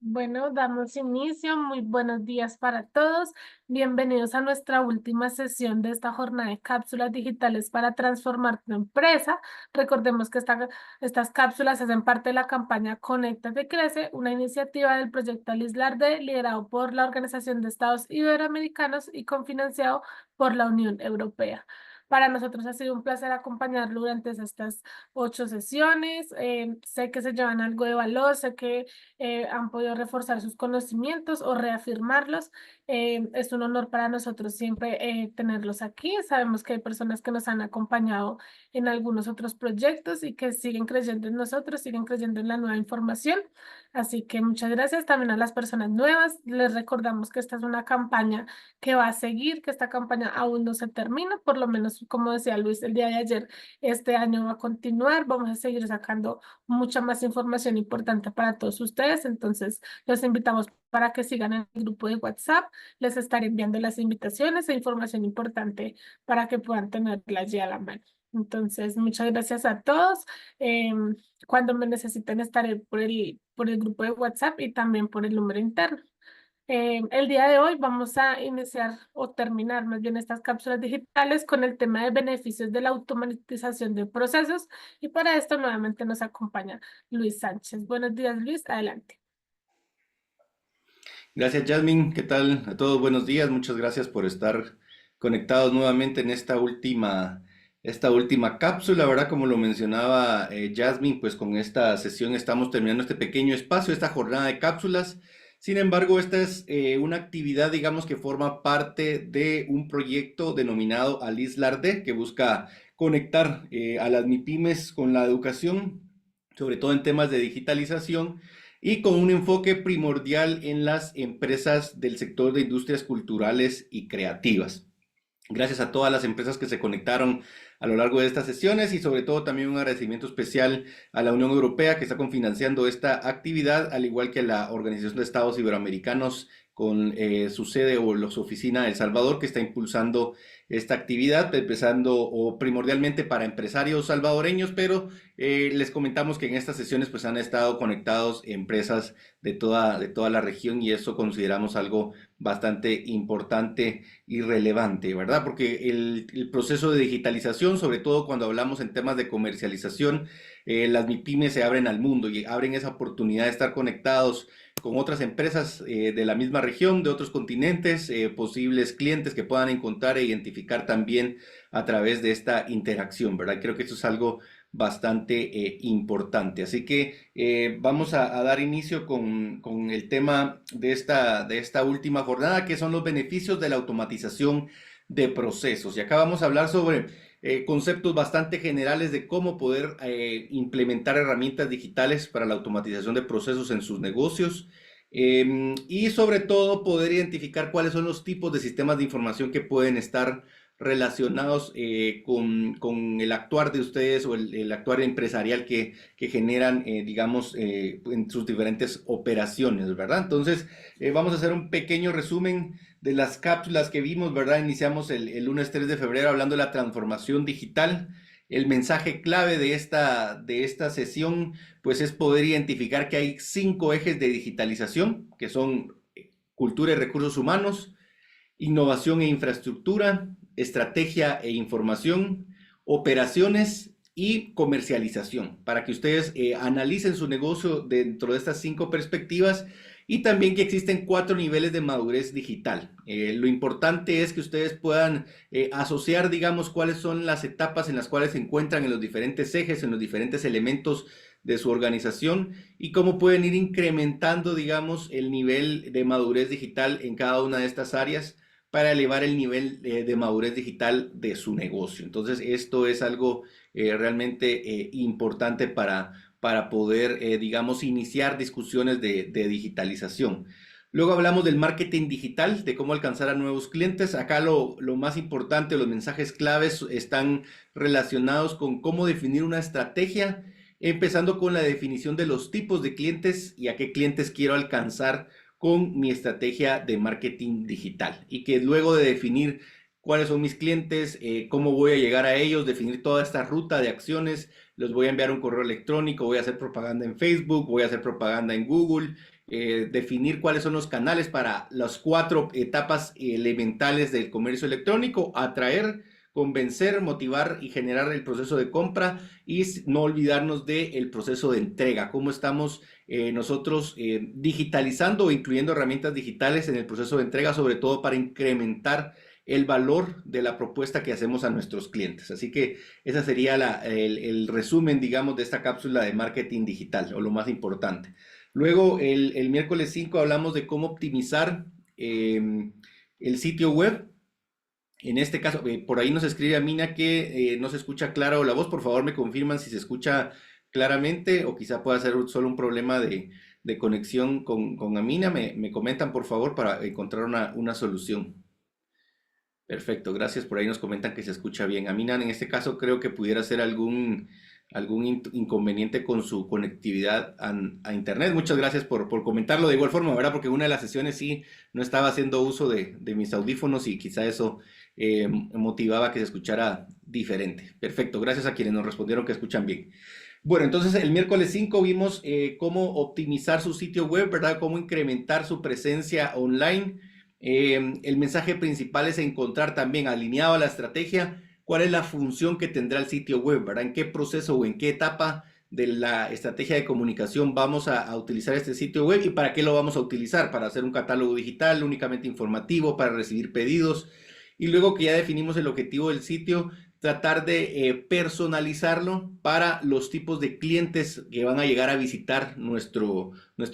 Bueno, damos inicio. Muy buenos días para todos. Bienvenidos a nuestra última sesión de esta jornada de cápsulas digitales para transformar tu empresa. Recordemos que estas cápsulas hacen parte de la campaña Conéctate Crece, una iniciativa del proyecto Alislarde liderado por la Organización de Estados Iberoamericanos y cofinanciado por la Unión Europea. Para nosotros ha sido un placer acompañarlo durante estas 8 sesiones. Sé que se llevan algo de valor, sé que han podido reforzar sus conocimientos o reafirmarlos. Es un honor para nosotros siempre tenerlos aquí. Sabemos que hay personas que nos han acompañado en algunos otros proyectos y que siguen creyendo en nosotros, siguen creyendo en la nueva información. Así que muchas gracias también a las personas nuevas. Les recordamos que esta es una campaña que va a seguir, que esta campaña aún no se termina, por lo menos como decía Luis el día de ayer, este año va a continuar. Vamos a seguir sacando mucha más información importante para todos ustedes. Entonces, los invitamos para que sigan en el grupo de WhatsApp. Les estaré enviando las invitaciones e información importante para que puedan tenerla allí a la mano. Entonces, muchas gracias a todos. Cuando me necesiten, estaré por el grupo de WhatsApp y también por el número interno. El día de hoy vamos a iniciar o terminar más bien estas cápsulas digitales con el tema de beneficios de la automatización de procesos y para esto nuevamente nos acompaña Luis Sánchez. Buenos días, Luis, adelante. Gracias, Jasmine. ¿Qué tal? A todos buenos días. Muchas gracias por estar conectados nuevamente en esta última cápsula, ¿verdad? Como lo mencionaba Jasmine, pues con esta sesión estamos terminando este pequeño espacio, esta jornada de cápsulas. Sin embargo, esta es una actividad, digamos, que forma parte de un proyecto denominado Alice Larde, que busca conectar a las MIPIMES con la educación, sobre todo en temas de digitalización y con un enfoque primordial en las empresas del sector de industrias culturales y creativas. Gracias a todas las empresas que se conectaron a lo largo de estas sesiones y sobre todo también un agradecimiento especial a la Unión Europea que está confinanciando esta actividad, al igual que la Organización de Estados Iberoamericanos con su sede o su oficina en El Salvador, que está impulsando esta actividad, empezando o primordialmente para empresarios salvadoreños, pero les comentamos que en estas sesiones pues han estado conectados empresas de toda la región y eso consideramos algo bastante importante y relevante, ¿verdad? Porque el proceso de digitalización, sobre todo cuando hablamos en temas de comercialización, las MIPIMES se abren al mundo y abren esa oportunidad de estar conectados con otras empresas de la misma región, de otros continentes, posibles clientes que puedan encontrar e identificar también a través de esta interacción, ¿verdad? Creo que esto es algo bastante importante. Así que vamos a dar inicio con el tema de esta última jornada, que son los beneficios de la automatización de procesos. Y acá vamos a hablar sobre conceptos bastante generales de cómo poder implementar herramientas digitales para la automatización de procesos en sus negocios. Y sobre todo poder identificar cuáles son los tipos de sistemas de información que pueden estar relacionados con el actuar de ustedes o el actuar empresarial que generan, digamos, en sus diferentes operaciones, ¿verdad? Entonces, vamos a hacer un pequeño resumen de las cápsulas que vimos, ¿verdad? Iniciamos el lunes 3 de febrero hablando de la transformación digital. El mensaje clave de esta sesión, pues es poder identificar que hay 5 ejes de digitalización, que son cultura y recursos humanos, innovación e infraestructura, estrategia e información, operaciones y comercialización, para que ustedes analicen su negocio dentro de estas 5 perspectivas y también que existen 4 niveles de madurez digital. Lo importante es que ustedes puedan asociar, digamos, cuáles son las etapas en las cuales se encuentran en los diferentes ejes, en los diferentes elementos de su organización y cómo pueden ir incrementando, digamos, el nivel de madurez digital en cada una de estas áreas para elevar el nivel de madurez digital de su negocio. Entonces, esto es algo realmente importante para poder, digamos, iniciar discusiones de digitalización. Luego hablamos del marketing digital, de cómo alcanzar a nuevos clientes. Acá lo más importante, los mensajes claves están relacionados con cómo definir una estrategia, empezando con la definición de los tipos de clientes y a qué clientes quiero alcanzar con mi estrategia de marketing digital. Y que luego de definir cuáles son mis clientes, cómo voy a llegar a ellos, definir toda esta ruta de acciones, les voy a enviar un correo electrónico, voy a hacer propaganda en Facebook, voy a hacer propaganda en Google, definir cuáles son los canales para las 4 etapas elementales del comercio electrónico: atraer, convencer, motivar y generar el proceso de compra, y no olvidarnos del proceso de entrega, cómo estamos nosotros digitalizando o incluyendo herramientas digitales en el proceso de entrega, sobre todo para incrementar el valor de la propuesta que hacemos a nuestros clientes. Así que esa sería el resumen, digamos, de esta cápsula de marketing digital, o lo más importante. Luego, el miércoles 5 hablamos de cómo optimizar el sitio web. En este caso, por ahí nos escribe Amina que no se escucha clara la voz. Por favor, me confirman si se escucha claramente, o quizá pueda ser solo un problema de conexión con Amina. Me comentan, por favor, para encontrar una solución. Perfecto, gracias. Por ahí nos comentan que se escucha bien. Amina, en este caso creo que pudiera ser algún inconveniente con su conectividad a internet. Muchas gracias por comentarlo de igual forma, ¿verdad? Porque en una de las sesiones sí no estaba haciendo uso de mis audífonos, y quizá eso motivaba que se escuchara diferente. Perfecto, gracias a quienes nos respondieron que escuchan bien. Bueno, entonces el miércoles 5 vimos cómo optimizar su sitio web, ¿verdad? Cómo incrementar su presencia online. El mensaje principal es encontrar también, alineado a la estrategia, cuál es la función que tendrá el sitio web, ¿verdad? En qué proceso o en qué etapa de la estrategia de comunicación vamos a utilizar este sitio web, y para qué lo vamos a utilizar: para hacer un catálogo digital únicamente informativo, para recibir pedidos. Y luego que ya definimos el objetivo del sitio, tratar de personalizarlo para los tipos de clientes que van a llegar a visitar nuestro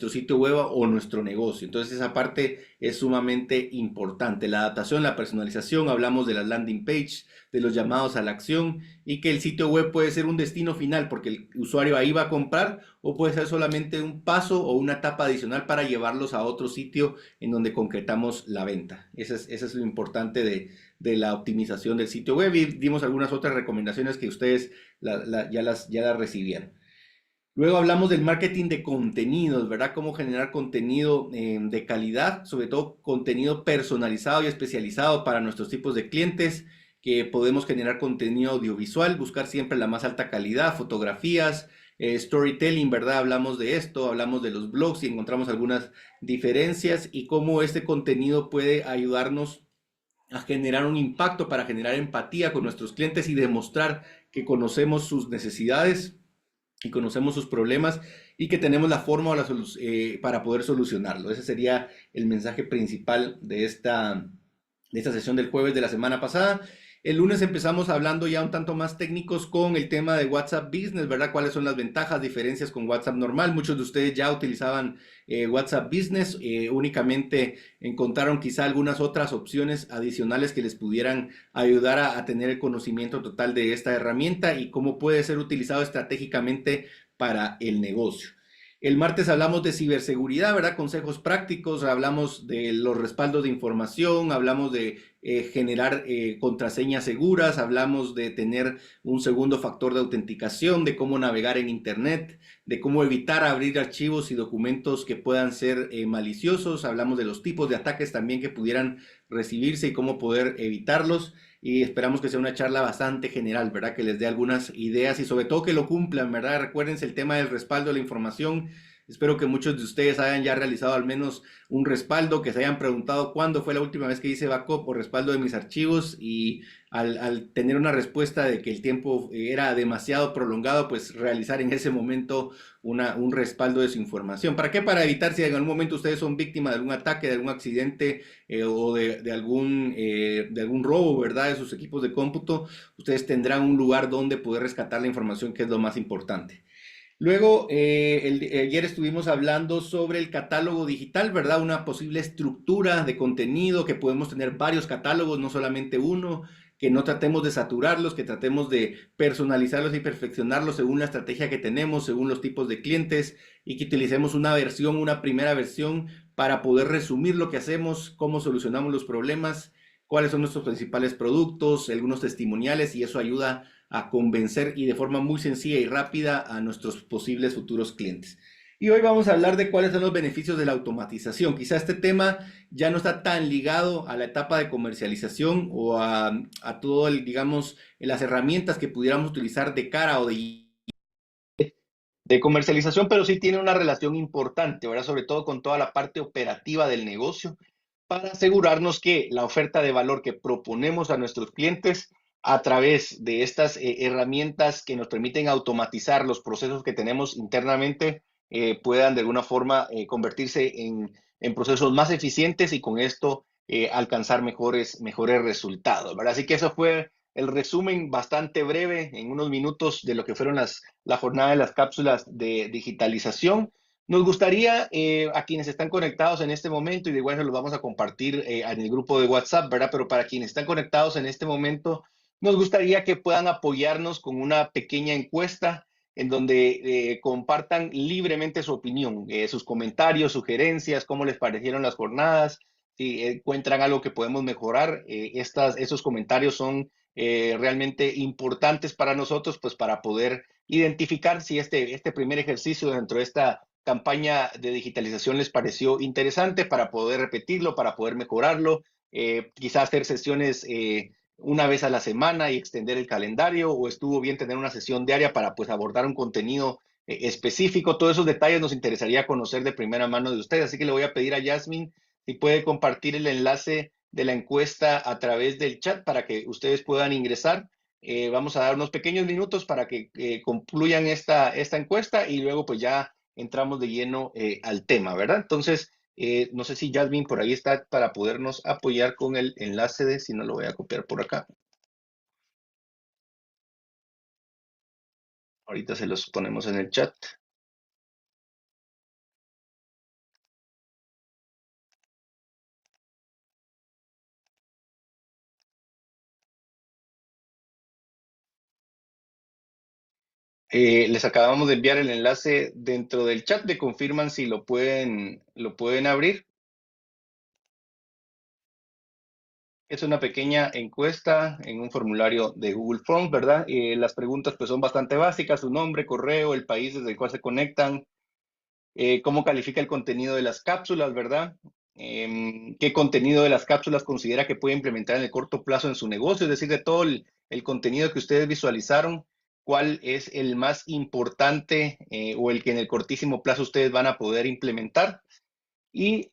sitio web o nuestro negocio. Entonces esa parte es sumamente importante: la adaptación, la personalización. Hablamos de las landing page, de los llamados a la acción, y que el sitio web puede ser un destino final porque el usuario ahí va a comprar, o puede ser solamente un paso o una etapa adicional para llevarlos a otro sitio en donde concretamos la venta. Eso es lo importante de la optimización del sitio web, y dimos algunas otras recomendaciones que ustedes ya las recibieron. Luego hablamos del marketing de contenidos, ¿verdad? Cómo generar contenido de calidad, sobre todo contenido personalizado y especializado para nuestros tipos de clientes, que podemos generar contenido audiovisual, buscar siempre la más alta calidad, fotografías, storytelling, ¿verdad? Hablamos de esto, hablamos de los blogs y encontramos algunas diferencias, y cómo este contenido puede ayudarnos a generar un impacto, para generar empatía con nuestros clientes y demostrar que conocemos sus necesidades y conocemos sus problemas, y que tenemos la forma para poder solucionarlo. Ese sería el mensaje principal de esta sesión del jueves de la semana pasada. El lunes empezamos hablando ya un tanto más técnicos con el tema de WhatsApp Business, ¿verdad? ¿Cuáles son las ventajas, diferencias con WhatsApp normal? Muchos de ustedes ya utilizaban WhatsApp Business, únicamente encontraron quizá algunas otras opciones adicionales que les pudieran ayudar a tener el conocimiento total de esta herramienta y cómo puede ser utilizado estratégicamente para el negocio. El martes hablamos de ciberseguridad, ¿verdad? Consejos prácticos, hablamos de los respaldos de información, hablamos de generar contraseñas seguras, hablamos de tener un segundo factor de autenticación, de cómo navegar en Internet, de cómo evitar abrir archivos y documentos que puedan ser maliciosos. Hablamos de los tipos de ataques también que pudieran recibirse y cómo poder evitarlos. Y esperamos que sea una charla bastante general, ¿verdad? Que les dé algunas ideas y sobre todo que lo cumplan, ¿verdad? Recuérdense el tema del respaldo de la información. Espero que muchos de ustedes hayan ya realizado al menos un respaldo, que se hayan preguntado cuándo fue la última vez que hice backup o respaldo de mis archivos, y al tener una respuesta de que el tiempo era demasiado prolongado, pues realizar en ese momento un respaldo de su información. ¿Para qué? Para evitar, si en algún momento ustedes son víctimas de algún ataque, de algún accidente o de algún robo, ¿verdad? De sus equipos de cómputo, ustedes tendrán un lugar donde poder rescatar la información, que es lo más importante. Luego, ayer estuvimos hablando sobre el catálogo digital, ¿verdad? Una posible estructura de contenido, que podemos tener varios catálogos, no solamente uno, que no tratemos de saturarlos, que tratemos de personalizarlos y perfeccionarlos según la estrategia que tenemos, según los tipos de clientes, y que utilicemos una primera versión para poder resumir lo que hacemos, cómo solucionamos los problemas, cuáles son nuestros principales productos, algunos testimoniales, y eso ayuda a convencer y de forma muy sencilla y rápida a nuestros posibles futuros clientes. Y hoy vamos a hablar de cuáles son los beneficios de la automatización. Quizá este tema ya no está tan ligado a la etapa de comercialización o a todo digamos, las herramientas que pudiéramos utilizar de cara o de de comercialización, pero sí tiene una relación importante, ¿verdad? Sobre todo con toda la parte operativa del negocio, para asegurarnos que la oferta de valor que proponemos a nuestros clientes a través de estas herramientas que nos permiten automatizar los procesos que tenemos internamente puedan de alguna forma convertirse en procesos más eficientes y con esto alcanzar mejores resultados, ¿verdad? Así que eso fue el resumen bastante breve en unos minutos de lo que fueron la jornada de las cápsulas de digitalización. Nos gustaría a quienes están conectados en este momento, y de igual se los vamos a compartir en el grupo de WhatsApp, ¿verdad? Pero para quienes están conectados en este momento, nos gustaría que puedan apoyarnos con una pequeña encuesta en donde compartan libremente su opinión, sus comentarios, sugerencias, cómo les parecieron las jornadas, si encuentran algo que podemos mejorar. Esos comentarios son realmente importantes para nosotros, pues para poder identificar si este primer ejercicio dentro de esta campaña de digitalización les pareció interesante para poder repetirlo, para poder mejorarlo, quizás hacer sesiones una vez a la semana y extender el calendario, o estuvo bien tener una sesión diaria para pues abordar un contenido específico. Todos esos detalles nos interesaría conocer de primera mano de ustedes, así que le voy a pedir a Jasmine si puede compartir el enlace de la encuesta a través del chat para que ustedes puedan ingresar. Vamos a dar unos pequeños minutos para que concluyan esta encuesta y luego pues ya entramos de lleno al tema, ¿verdad? Entonces, no sé si Jasmine por ahí está para podernos apoyar con el enlace de, si no lo voy a copiar por acá. Ahorita se los ponemos en el chat. Les acabamos de enviar el enlace dentro del chat. Me confirman si lo pueden abrir. Es una pequeña encuesta en un formulario de Google Forms, ¿verdad? Las preguntas pues son bastante básicas: su nombre, correo, el país desde el cual se conectan, cómo califica el contenido de las cápsulas, ¿verdad? ¿Qué contenido de las cápsulas considera que puede implementar en el corto plazo en su negocio? Es decir, de todo el contenido que ustedes visualizaron, ¿cuál es el más importante o el que en el cortísimo plazo ustedes van a poder implementar? Y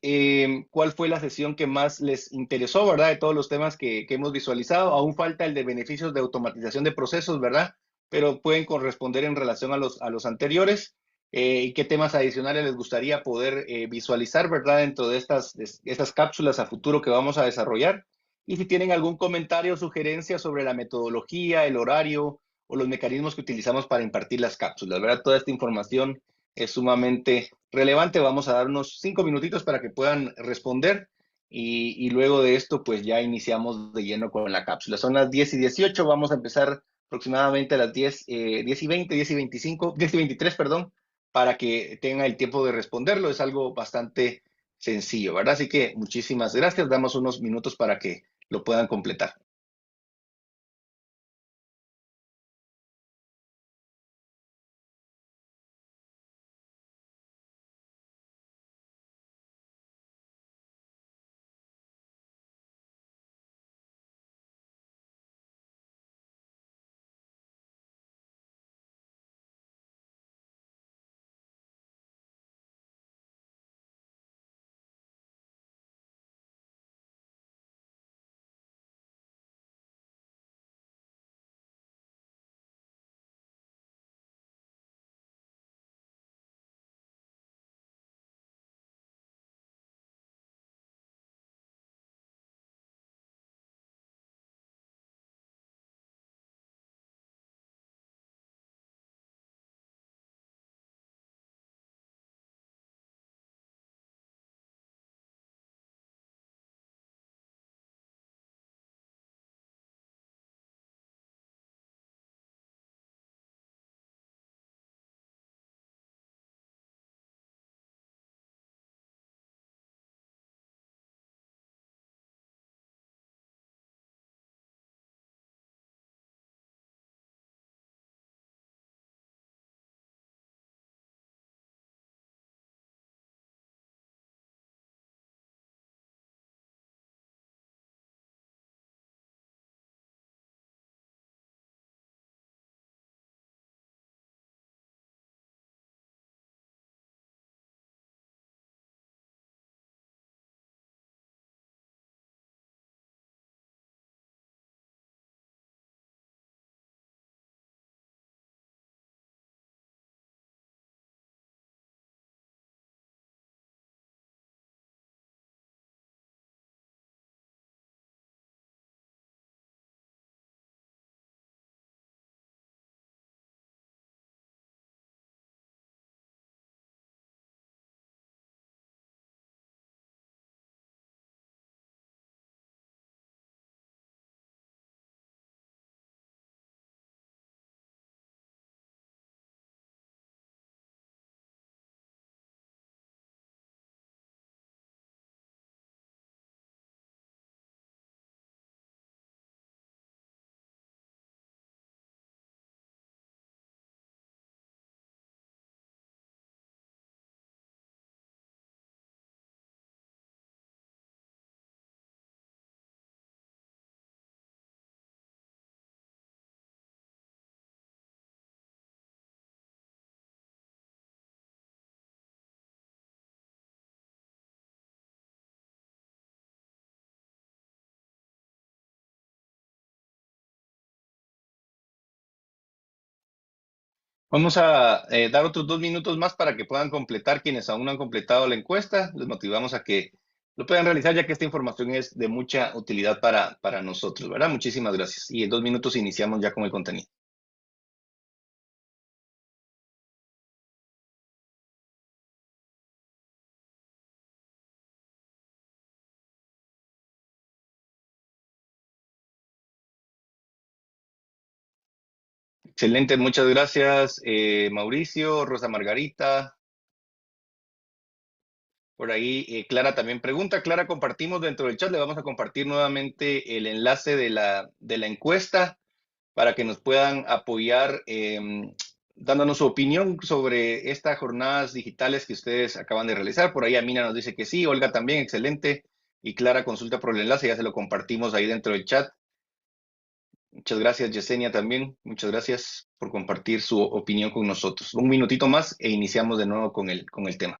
cuál fue la sesión que más les interesó, ¿verdad? De todos los temas que hemos visualizado. Aún falta el de beneficios de automatización de procesos, ¿verdad? Pero pueden corresponder en relación a los anteriores. Y qué temas adicionales les gustaría poder visualizar, ¿verdad? Dentro de estas cápsulas a futuro que vamos a desarrollar. Y si tienen algún comentario o sugerencia sobre la metodología, el horario o los mecanismos que utilizamos para impartir las cápsulas, ¿verdad? Toda esta información es sumamente relevante. Vamos a dar unos 5 minutitos para que puedan responder y luego de esto pues ya iniciamos de lleno con la cápsula. Son las 10:18, vamos a empezar aproximadamente a las 10:20, 10:25, 10:23, perdón, para que tengan el tiempo de responderlo. Es algo bastante sencillo, ¿verdad? Así que muchísimas gracias. Damos unos minutos para que lo puedan completar. Vamos a dar otros 2 minutos más para que puedan completar quienes aún no han completado la encuesta. Les motivamos a que lo puedan realizar, ya que esta información es de mucha utilidad para nosotros, ¿verdad? Muchísimas gracias. Y en 2 minutos iniciamos ya con el contenido. Excelente, muchas gracias, Mauricio, Rosa Margarita. Por ahí, Clara también pregunta. Clara, compartimos dentro del chat, le vamos a compartir nuevamente el enlace de la encuesta para que nos puedan apoyar dándonos su opinión sobre estas jornadas digitales que ustedes acaban de realizar. Por ahí Amina nos dice que sí, Olga también, excelente. Y Clara consulta por el enlace, ya se lo compartimos ahí dentro del chat. Muchas gracias, Yesenia también. Muchas gracias por compartir su opinión con nosotros. Un minutito más e iniciamos de nuevo con el tema.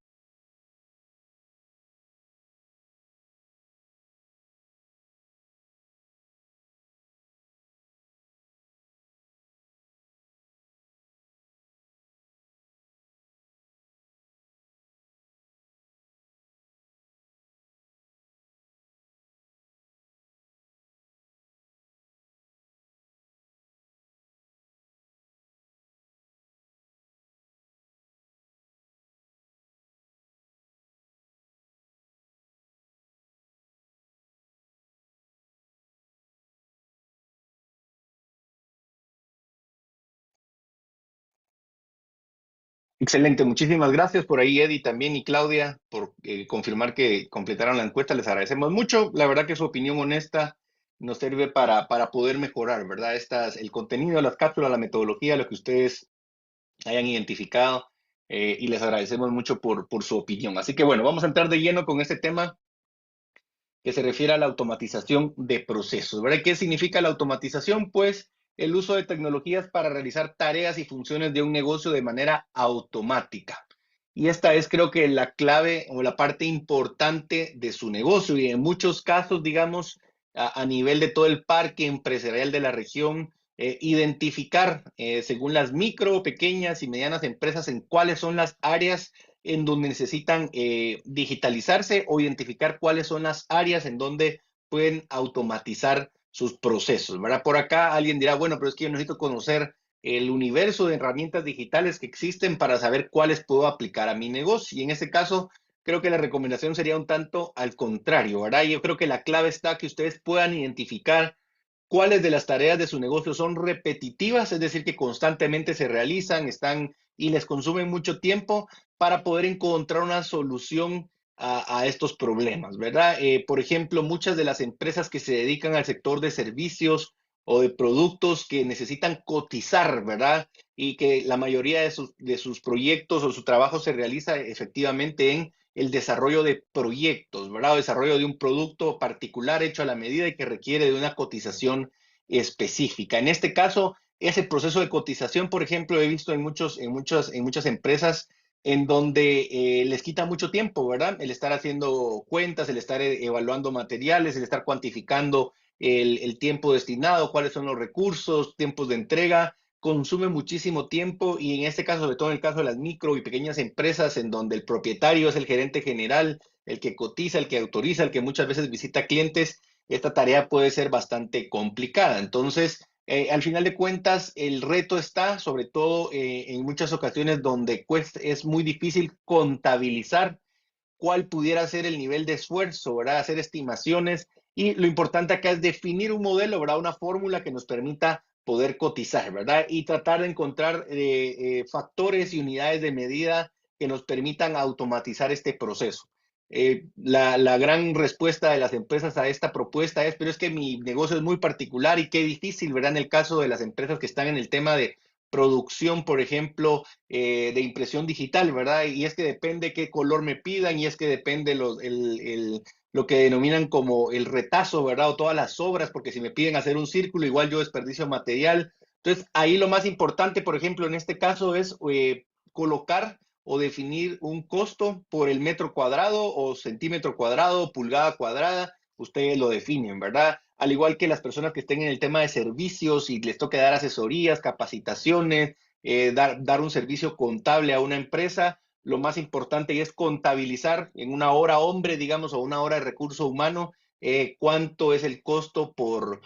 Excelente, muchísimas gracias por ahí, Eddie, también y Claudia, por confirmar que completaron la encuesta. Les agradecemos mucho. La verdad que su opinión honesta nos sirve para poder mejorar, ¿verdad? El contenido, las cápsulas, la metodología, lo que ustedes hayan identificado, y les agradecemos mucho por su opinión. Así que bueno, vamos a entrar de lleno con este tema que se refiere a la automatización de procesos, ¿verdad? ¿Qué significa la automatización? Pues el uso de tecnologías para realizar tareas y funciones de un negocio de manera automática. Y esta es, creo que, la clave o la parte importante de su negocio. Y en muchos casos, digamos, a nivel de todo el parque empresarial de la región, identificar, según las micro, pequeñas y medianas empresas, en cuáles son las áreas en donde necesitan digitalizarse o identificar cuáles son las áreas en donde pueden automatizar sus procesos, ¿verdad? Por acá alguien dirá, bueno, pero es que yo necesito conocer el universo de herramientas digitales que existen para saber cuáles puedo aplicar a mi negocio. Y en este caso, creo que la recomendación sería un tanto al contrario, ¿verdad? Yo creo que la clave está que ustedes puedan identificar cuáles de las tareas de su negocio son repetitivas, es decir, que constantemente se realizan, están y les consumen mucho tiempo para poder encontrar una solución a estos problemas, ¿verdad? Por ejemplo, muchas de las empresas que se dedican al sector de servicios o de productos que necesitan cotizar, ¿verdad? Y que la mayoría de sus proyectos o su trabajo se realiza efectivamente en el desarrollo de proyectos, ¿verdad? O desarrollo de un producto particular hecho a la medida y que requiere de una cotización específica. En este caso, ese proceso de cotización, por ejemplo, he visto en muchas empresas en donde les quita mucho tiempo, ¿verdad? El estar haciendo cuentas, el estar evaluando materiales, el estar cuantificando el tiempo destinado, cuáles son los recursos, tiempos de entrega, consume muchísimo tiempo y en este caso, sobre todo en el caso de las micro y pequeñas empresas, en donde el propietario es el gerente general, el que cotiza, el que autoriza, el que muchas veces visita clientes, esta tarea puede ser bastante complicada. Entonces, al final de cuentas, el reto está, sobre todo en muchas ocasiones donde es muy difícil contabilizar cuál pudiera ser el nivel de esfuerzo, ¿verdad? Hacer estimaciones y lo importante acá es definir un modelo, ¿verdad? Una fórmula que nos permita poder cotizar, ¿verdad? Y tratar de encontrar factores y unidades de medida que nos permitan automatizar este proceso. La gran respuesta de las empresas a esta propuesta es, pero es que mi negocio es muy particular y qué difícil, ¿verdad? En el caso de las empresas que están en el tema de producción, por ejemplo, de impresión digital, ¿verdad? Y es que depende qué color me pidan y es que depende lo que denominan como el retazo, ¿verdad? O todas las obras, porque si me piden hacer un círculo, igual yo desperdicio material. Entonces, ahí lo más importante, por ejemplo, en este caso es colocar o definir un costo por el metro cuadrado o centímetro cuadrado, o pulgada cuadrada, ustedes lo definen, ¿verdad? Al igual que las personas que estén en el tema de servicios y les toque dar asesorías, capacitaciones, dar un servicio contable a una empresa. Lo más importante es contabilizar en una hora hombre, digamos, o una hora de recurso humano, cuánto es el costo por,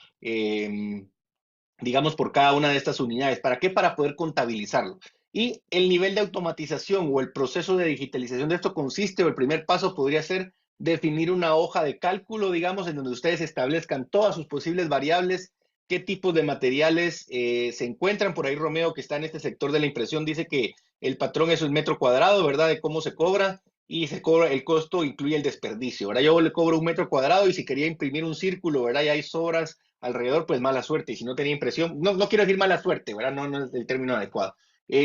digamos, por cada una de estas unidades. ¿Para qué? Para poder contabilizarlo. Y el nivel de automatización o el proceso de digitalización de esto consiste, o el primer paso podría ser definir una hoja de cálculo, digamos, en donde ustedes establezcan todas sus posibles variables, qué tipos de materiales se encuentran. Por ahí Romeo, que está en este sector de la impresión, dice que el patrón es un metro cuadrado, ¿verdad? De cómo se cobra y se cobra el costo, incluye el desperdicio, ¿verdad? Yo le cobro un metro cuadrado y si quería imprimir un círculo, ¿verdad? Y hay sobras alrededor, pues mala suerte. Y si no tenía impresión, no quiero decir mala suerte, ¿verdad? No es el término adecuado.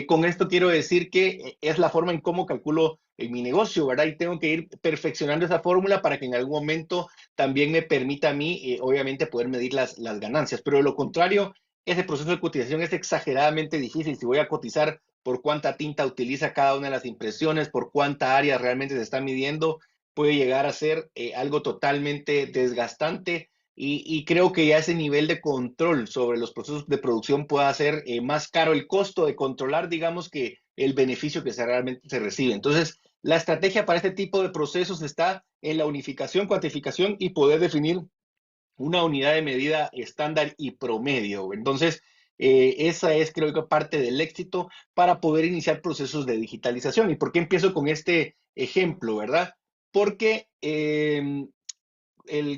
Con esto quiero decir que es la forma en cómo calculo mi negocio, ¿verdad? Y tengo que ir perfeccionando esa fórmula para que en algún momento también me permita a mí, obviamente, poder medir las ganancias. Pero de lo contrario, ese proceso de cotización es exageradamente difícil. Si voy a cotizar por cuánta tinta utiliza cada una de las impresiones, por cuánta área realmente se está midiendo, puede llegar a ser algo totalmente desgastante y creo que ya ese nivel de control sobre los procesos de producción puede hacer más caro el costo de controlar, digamos, que el beneficio que realmente se recibe. Entonces, la estrategia para este tipo de procesos está en la unificación, cuantificación y poder definir una unidad de medida estándar y promedio. Entonces, esa es, creo que, parte del éxito para poder iniciar procesos de digitalización. ¿Y por qué empiezo con este ejemplo, verdad? Porque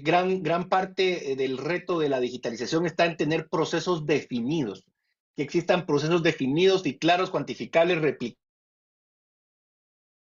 gran parte del reto de la digitalización está en tener procesos definidos, que existan procesos definidos y claros, cuantificables, replicables.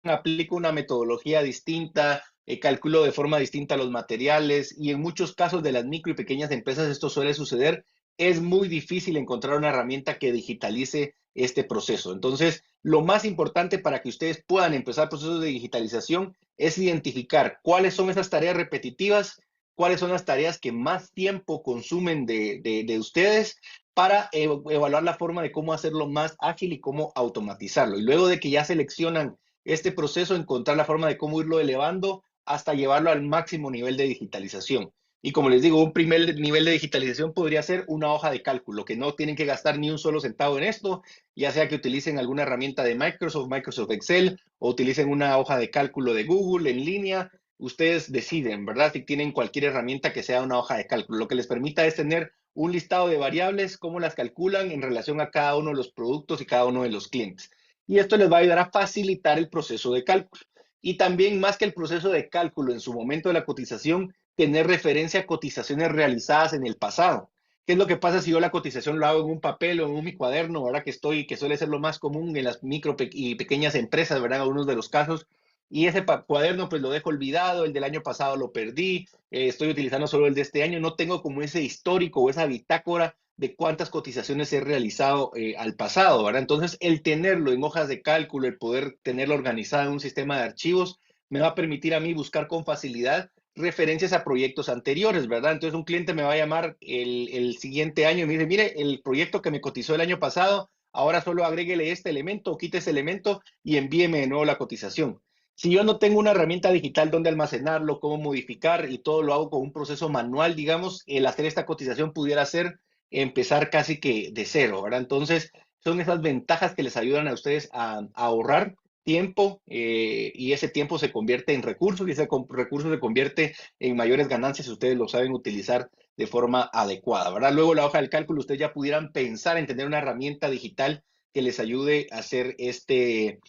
Aplico una metodología distinta, calculo de forma distinta los materiales y en muchos casos de las micro y pequeñas empresas esto suele suceder. Es muy difícil encontrar una herramienta que digitalice este proceso. Entonces, lo más importante para que ustedes puedan empezar procesos de digitalización es identificar cuáles son esas tareas repetitivas, cuáles son las tareas que más tiempo consumen de ustedes para evaluar la forma de cómo hacerlo más ágil y cómo automatizarlo. Y luego de que ya seleccionan este proceso, encontrar la forma de cómo irlo elevando hasta llevarlo al máximo nivel de digitalización. Y como les digo, un primer nivel de digitalización podría ser una hoja de cálculo, que no tienen que gastar ni un solo centavo en esto, ya sea que utilicen alguna herramienta de Microsoft, Microsoft Excel, o utilicen una hoja de cálculo de Google en línea. Ustedes deciden, ¿verdad? Si tienen cualquier herramienta que sea una hoja de cálculo. Lo que les permita es tener un listado de variables, cómo las calculan en relación a cada uno de los productos y cada uno de los clientes y esto les va a ayudar a facilitar el proceso de cálculo. Y también más que el proceso de cálculo en su momento de la cotización, tener referencia a cotizaciones realizadas en el pasado. ¿Qué es lo que pasa si yo la cotización lo hago en un papel o en mi cuaderno, ahora que suele ser lo más común en las micro y pequeñas empresas, ¿verdad? En algunos de los casos. Y ese cuaderno pues lo dejo olvidado, el del año pasado lo perdí, estoy utilizando solo el de este año, no tengo como ese histórico o esa bitácora de cuántas cotizaciones he realizado al pasado, ¿verdad? Entonces, el tenerlo en hojas de cálculo, el poder tenerlo organizado en un sistema de archivos, me va a permitir a mí buscar con facilidad referencias a proyectos anteriores, ¿verdad? Entonces, un cliente me va a llamar el siguiente año y me dice, mire, el proyecto que me cotizó el año pasado, ahora solo agréguele este elemento o quite ese elemento y envíeme de nuevo la cotización. Si yo no tengo una herramienta digital donde almacenarlo, cómo modificar y todo lo hago con un proceso manual, digamos, el hacer esta cotización pudiera ser empezar casi que de cero, ¿verdad? Entonces, son esas ventajas que les ayudan a ustedes a ahorrar tiempo y ese tiempo se convierte en recursos y ese recurso se convierte en mayores ganancias si ustedes lo saben utilizar de forma adecuada, ¿verdad? Luego la hoja del cálculo, ustedes ya pudieran pensar en tener una herramienta digital que les ayude a hacer este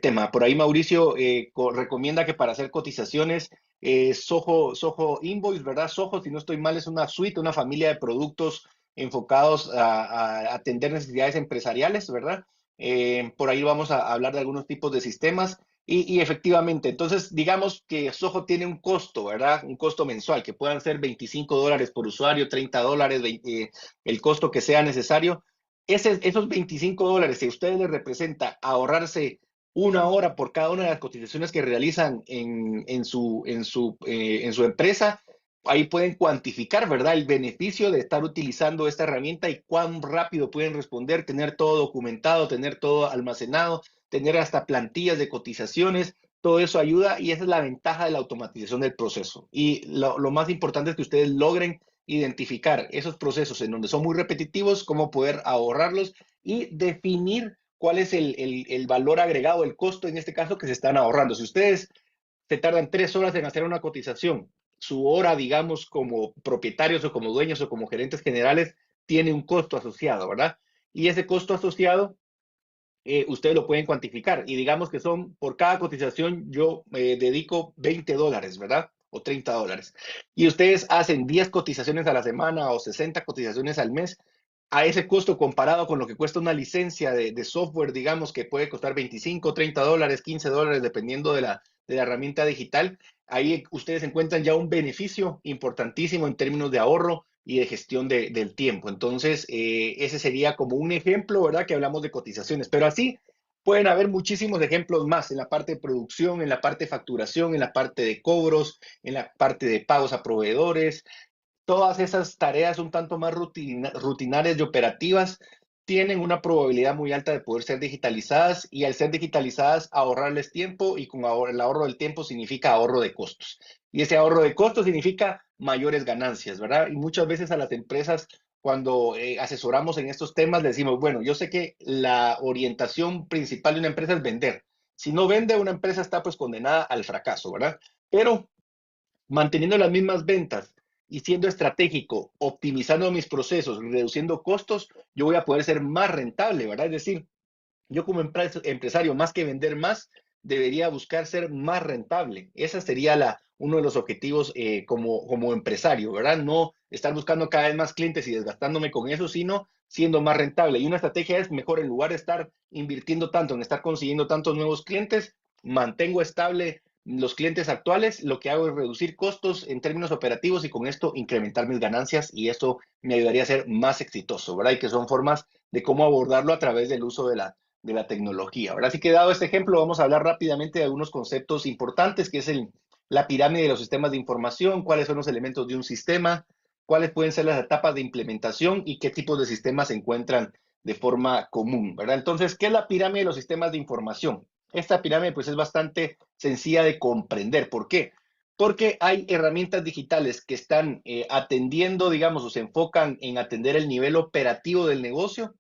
tema. Por ahí Mauricio recomienda que para hacer cotizaciones, Soho Invoice, ¿verdad? Soho, si no estoy mal, es una suite, una familia de productos enfocados a atender necesidades empresariales, ¿verdad? Por ahí vamos a hablar de algunos tipos de sistemas y efectivamente, entonces digamos que Soho tiene un costo, ¿verdad? Un costo mensual, que puedan ser $25 por usuario, $30, el costo que sea necesario. Esos $25, si a ustedes les representa ahorrarse una hora por cada una de las cotizaciones que realizan en su empresa, ahí pueden cuantificar, ¿verdad? El beneficio de estar utilizando esta herramienta y cuán rápido pueden responder, tener todo documentado, tener todo almacenado, tener hasta plantillas de cotizaciones. Todo eso ayuda y esa es la ventaja de la automatización del proceso. Y lo más importante es que ustedes logren identificar esos procesos en donde son muy repetitivos, cómo poder ahorrarlos y definir cuál es el valor agregado, el costo en este caso que se están ahorrando. Si ustedes se tardan 3 horas en hacer una cotización, su hora, digamos, como propietarios o como dueños o como gerentes generales, tiene un costo asociado, ¿verdad? Y ese costo asociado ustedes lo pueden cuantificar y digamos que son, por cada cotización yo dedico $20, ¿verdad? O $30. Y ustedes hacen 10 cotizaciones a la semana o 60 cotizaciones al mes. A ese costo comparado con lo que cuesta una licencia de software, digamos que puede costar 25, $30, $15, dependiendo de la herramienta digital, ahí ustedes encuentran ya un beneficio importantísimo en términos de ahorro y de gestión del tiempo. Entonces, ese sería como un ejemplo, ¿verdad? Que hablamos de cotizaciones, pero así pueden haber muchísimos ejemplos más en la parte de producción, en la parte de facturación, en la parte de cobros, en la parte de pagos a proveedores. Todas esas tareas un tanto más rutinarias y operativas tienen una probabilidad muy alta de poder ser digitalizadas y al ser digitalizadas ahorrarles tiempo y con el ahorro del tiempo significa ahorro de costos. Y ese ahorro de costos significa mayores ganancias, ¿verdad? Y muchas veces a las empresas cuando asesoramos en estos temas le decimos, bueno, yo sé que la orientación principal de una empresa es vender. Si no vende, una empresa está pues condenada al fracaso, ¿verdad? Pero manteniendo las mismas ventas y siendo estratégico, optimizando mis procesos, reduciendo costos, yo voy a poder ser más rentable, ¿verdad? Es decir, yo como empresario, más que vender más, debería buscar ser más rentable. Ese sería uno de los objetivos como empresario, ¿verdad? No estar buscando cada vez más clientes y desgastándome con eso, sino siendo más rentable. Y una estrategia es mejor, en lugar de estar invirtiendo tanto en estar consiguiendo tantos nuevos clientes, mantengo estable los clientes actuales, lo que hago es reducir costos en términos operativos y con esto incrementar mis ganancias y eso me ayudaría a ser más exitoso, ¿verdad? Y que son formas de cómo abordarlo a través del uso de la tecnología. Ahora sí que dado este ejemplo, vamos a hablar rápidamente de algunos conceptos importantes, que es la pirámide de los sistemas de información, cuáles son los elementos de un sistema, cuáles pueden ser las etapas de implementación y qué tipos de sistemas se encuentran de forma común, ¿verdad? Entonces, ¿qué es la pirámide de los sistemas de información? Esta pirámide pues es bastante sencilla de comprender. ¿Por qué? Porque hay herramientas digitales que están atendiendo, digamos, o se enfocan en atender el nivel operativo del negocio.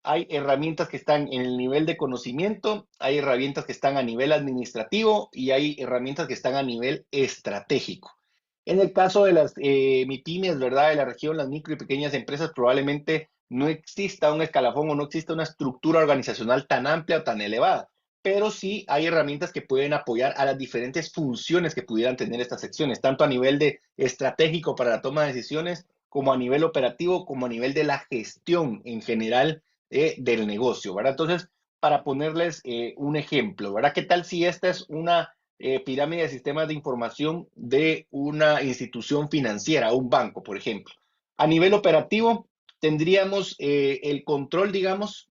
Hay herramientas que están en el nivel de conocimiento, hay herramientas que están a nivel administrativo y hay herramientas que están a nivel estratégico. En el caso de las MIPYMES, ¿verdad? De la región, las micro y pequeñas empresas, probablemente no exista un escalafón o no exista una estructura organizacional tan amplia o tan elevada, pero sí hay herramientas que pueden apoyar a las diferentes funciones que pudieran tener estas secciones, tanto a nivel de estratégico para la toma de decisiones, como a nivel operativo, como a nivel de la gestión en general del negocio, ¿verdad? Entonces, para ponerles un ejemplo, ¿verdad? ¿Qué tal si esta es una pirámide de sistemas de información de una institución financiera, un banco, por ejemplo? A nivel operativo, tendríamos el control, digamos,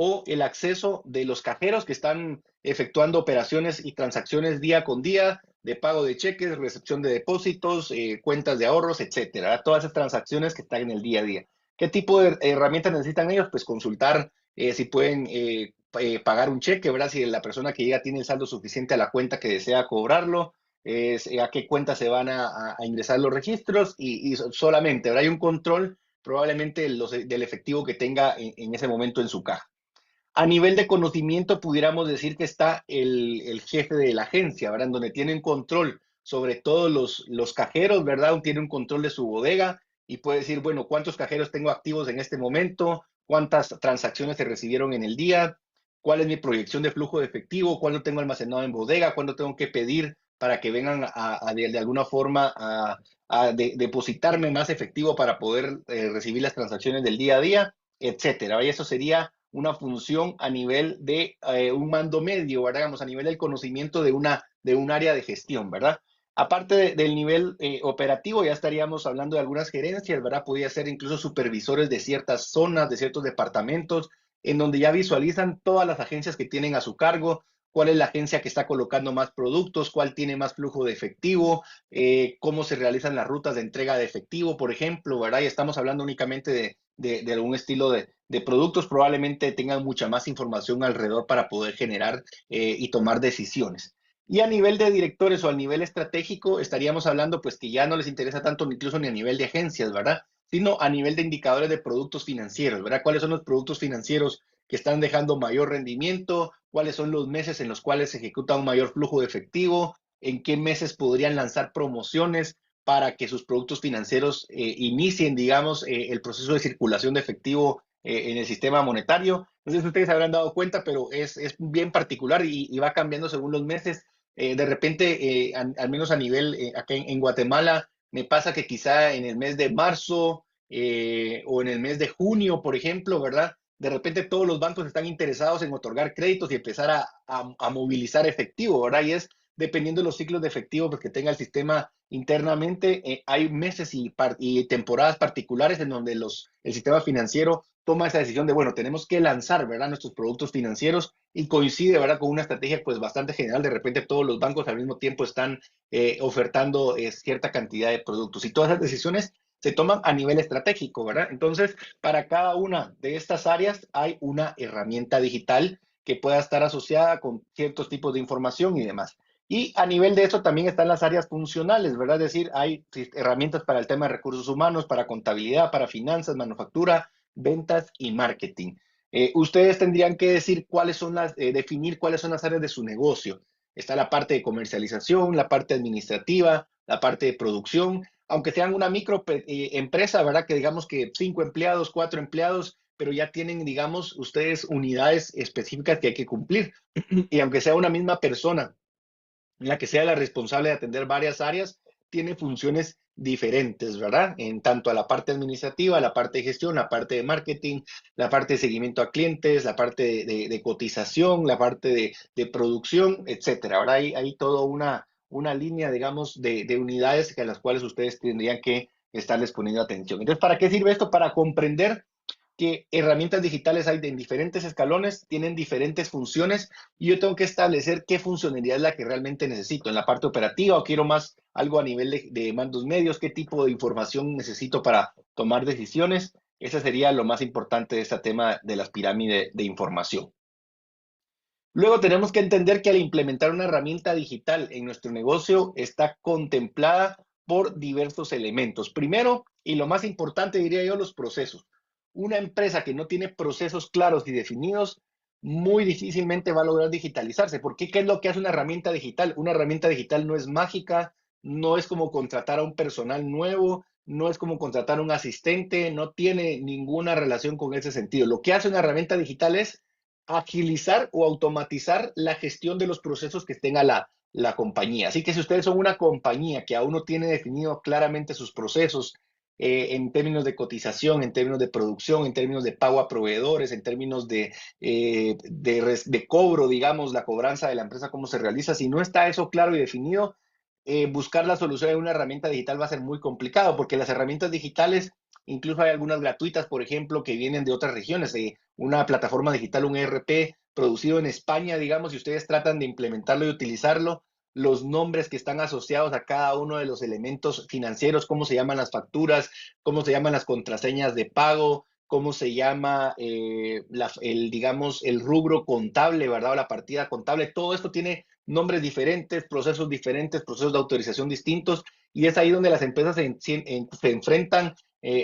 o el acceso de los cajeros que están efectuando operaciones y transacciones día con día de pago de cheques, recepción de depósitos, cuentas de ahorros, etcétera. Todas esas transacciones que están en el día a día. ¿Qué tipo de herramientas necesitan ellos? Pues consultar si pueden pagar un cheque, ¿verdad? Si la persona que llega tiene el saldo suficiente a la cuenta que desea cobrarlo, a qué cuenta se van a ingresar los registros y solamente, ¿verdad? Hay un control probablemente del efectivo que tenga en ese momento en su caja. A nivel de conocimiento, pudiéramos decir que está el jefe de la agencia, ¿verdad? En donde tienen control sobre todos los cajeros, ¿verdad? Tiene un control de su bodega y puede decir, bueno, ¿cuántos cajeros tengo activos en este momento? ¿Cuántas transacciones se recibieron en el día? ¿Cuál es mi proyección de flujo de efectivo? ¿Cuándo tengo almacenado en bodega? ¿Cuándo tengo que pedir para que vengan de alguna forma a depositarme más efectivo para poder recibir las transacciones del día a día, etcétera? Y eso sería una función a nivel de un mando medio, ¿verdad? Digamos, a nivel del conocimiento de un área de gestión, ¿verdad? Aparte del nivel operativo, ya estaríamos hablando de algunas gerencias, ¿verdad? Podría ser incluso supervisores de ciertas zonas, de ciertos departamentos, en donde ya visualizan todas las agencias que tienen a su cargo, cuál es la agencia que está colocando más productos, cuál tiene más flujo de efectivo, cómo se realizan las rutas de entrega de efectivo, por ejemplo, ¿verdad? Y estamos hablando únicamente de algún estilo de productos, probablemente tengan mucha más información alrededor para poder generar y tomar decisiones. Y a nivel de directores o a nivel estratégico, estaríamos hablando pues que ya no les interesa tanto incluso ni a nivel de agencias, ¿verdad? sino a nivel de indicadores de productos financieros, ¿verdad? ¿Cuáles son los productos financieros que están dejando mayor rendimiento? ¿Cuáles son los meses en los cuales se ejecuta un mayor flujo de efectivo? ¿En qué meses podrían lanzar promociones para que sus productos financieros inicien, digamos, el proceso de circulación de efectivo en el sistema monetario? No sé si ustedes habrán dado cuenta, pero es bien particular y va cambiando según los meses. De repente, al menos a nivel acá en Guatemala, me pasa que quizá en el mes de marzo o en el mes de junio, por ejemplo, ¿verdad? De repente todos los bancos están interesados en otorgar créditos y empezar a movilizar efectivo, ¿verdad? Y es dependiendo de los ciclos de efectivo pues, que tenga el sistema internamente, hay meses y temporadas particulares en donde el sistema financiero toma esa decisión de, bueno, tenemos que lanzar, ¿verdad?, nuestros productos financieros y coincide, ¿verdad?, con una estrategia pues bastante general. De repente todos los bancos al mismo tiempo están ofertando cierta cantidad de productos y todas esas decisiones se toman a nivel estratégico, ¿verdad? Entonces, para cada una de estas áreas hay una herramienta digital que pueda estar asociada con ciertos tipos de información y demás. Y a nivel de eso también están las áreas funcionales, ¿verdad? Es decir, hay herramientas para el tema de recursos humanos, para contabilidad, para finanzas, manufactura, ventas y marketing. Ustedes tendrían que decir definir cuáles son las áreas de su negocio. Está la parte de comercialización, la parte administrativa, la parte de producción, aunque sean una micro empresa, ¿verdad? Que digamos que 5 empleados, 4 empleados, pero ya tienen, digamos, ustedes unidades específicas que hay que cumplir. Y aunque sea una misma persona la que sea la responsable de atender varias áreas, tiene funciones diferentes, ¿verdad? En tanto a la parte administrativa, la parte de gestión, la parte de marketing, la parte de seguimiento a clientes, la parte de cotización, la parte de producción, etcétera. Ahora hay toda una línea, digamos, de unidades a las cuales ustedes tendrían que estarles poniendo atención. Entonces, ¿para qué sirve esto? Para comprender que herramientas digitales hay en diferentes escalones, tienen diferentes funciones y yo tengo que establecer qué funcionalidad es la que realmente necesito. En la parte operativa o quiero más algo a nivel de mandos medios, qué tipo de información necesito para tomar decisiones. Ese sería lo más importante de este tema de las pirámides de información. Luego tenemos que entender que al implementar una herramienta digital en nuestro negocio está contemplada por diversos elementos. Primero, y lo más importante diría yo, los procesos. Una empresa que no tiene procesos claros y definidos muy difícilmente va a lograr digitalizarse. ¿Por qué? ¿Qué es lo que hace una herramienta digital? Una herramienta digital no es mágica, no es como contratar a un personal nuevo, no es como contratar a un asistente, no tiene ninguna relación con ese sentido. Lo que hace una herramienta digital es agilizar o automatizar la gestión de los procesos que tenga la compañía. Así que si ustedes son una compañía que aún no tiene definido claramente sus procesos en términos de cotización, en términos de producción, en términos de pago a proveedores, en términos de cobro, digamos, la cobranza de la empresa, cómo se realiza, si no está eso claro y definido, buscar la solución en una herramienta digital va a ser muy complicado porque las herramientas digitales, incluso hay algunas gratuitas, por ejemplo, que vienen de otras regiones, una plataforma digital, un ERP producido en España, digamos, y ustedes tratan de implementarlo y utilizarlo, los nombres que están asociados a cada uno de los elementos financieros, cómo se llaman las facturas, cómo se llaman las contraseñas de pago, cómo se llama digamos, el rubro contable, ¿verdad? O la partida contable, todo esto tiene nombres diferentes, procesos de autorización distintos, y es ahí donde las empresas se enfrentan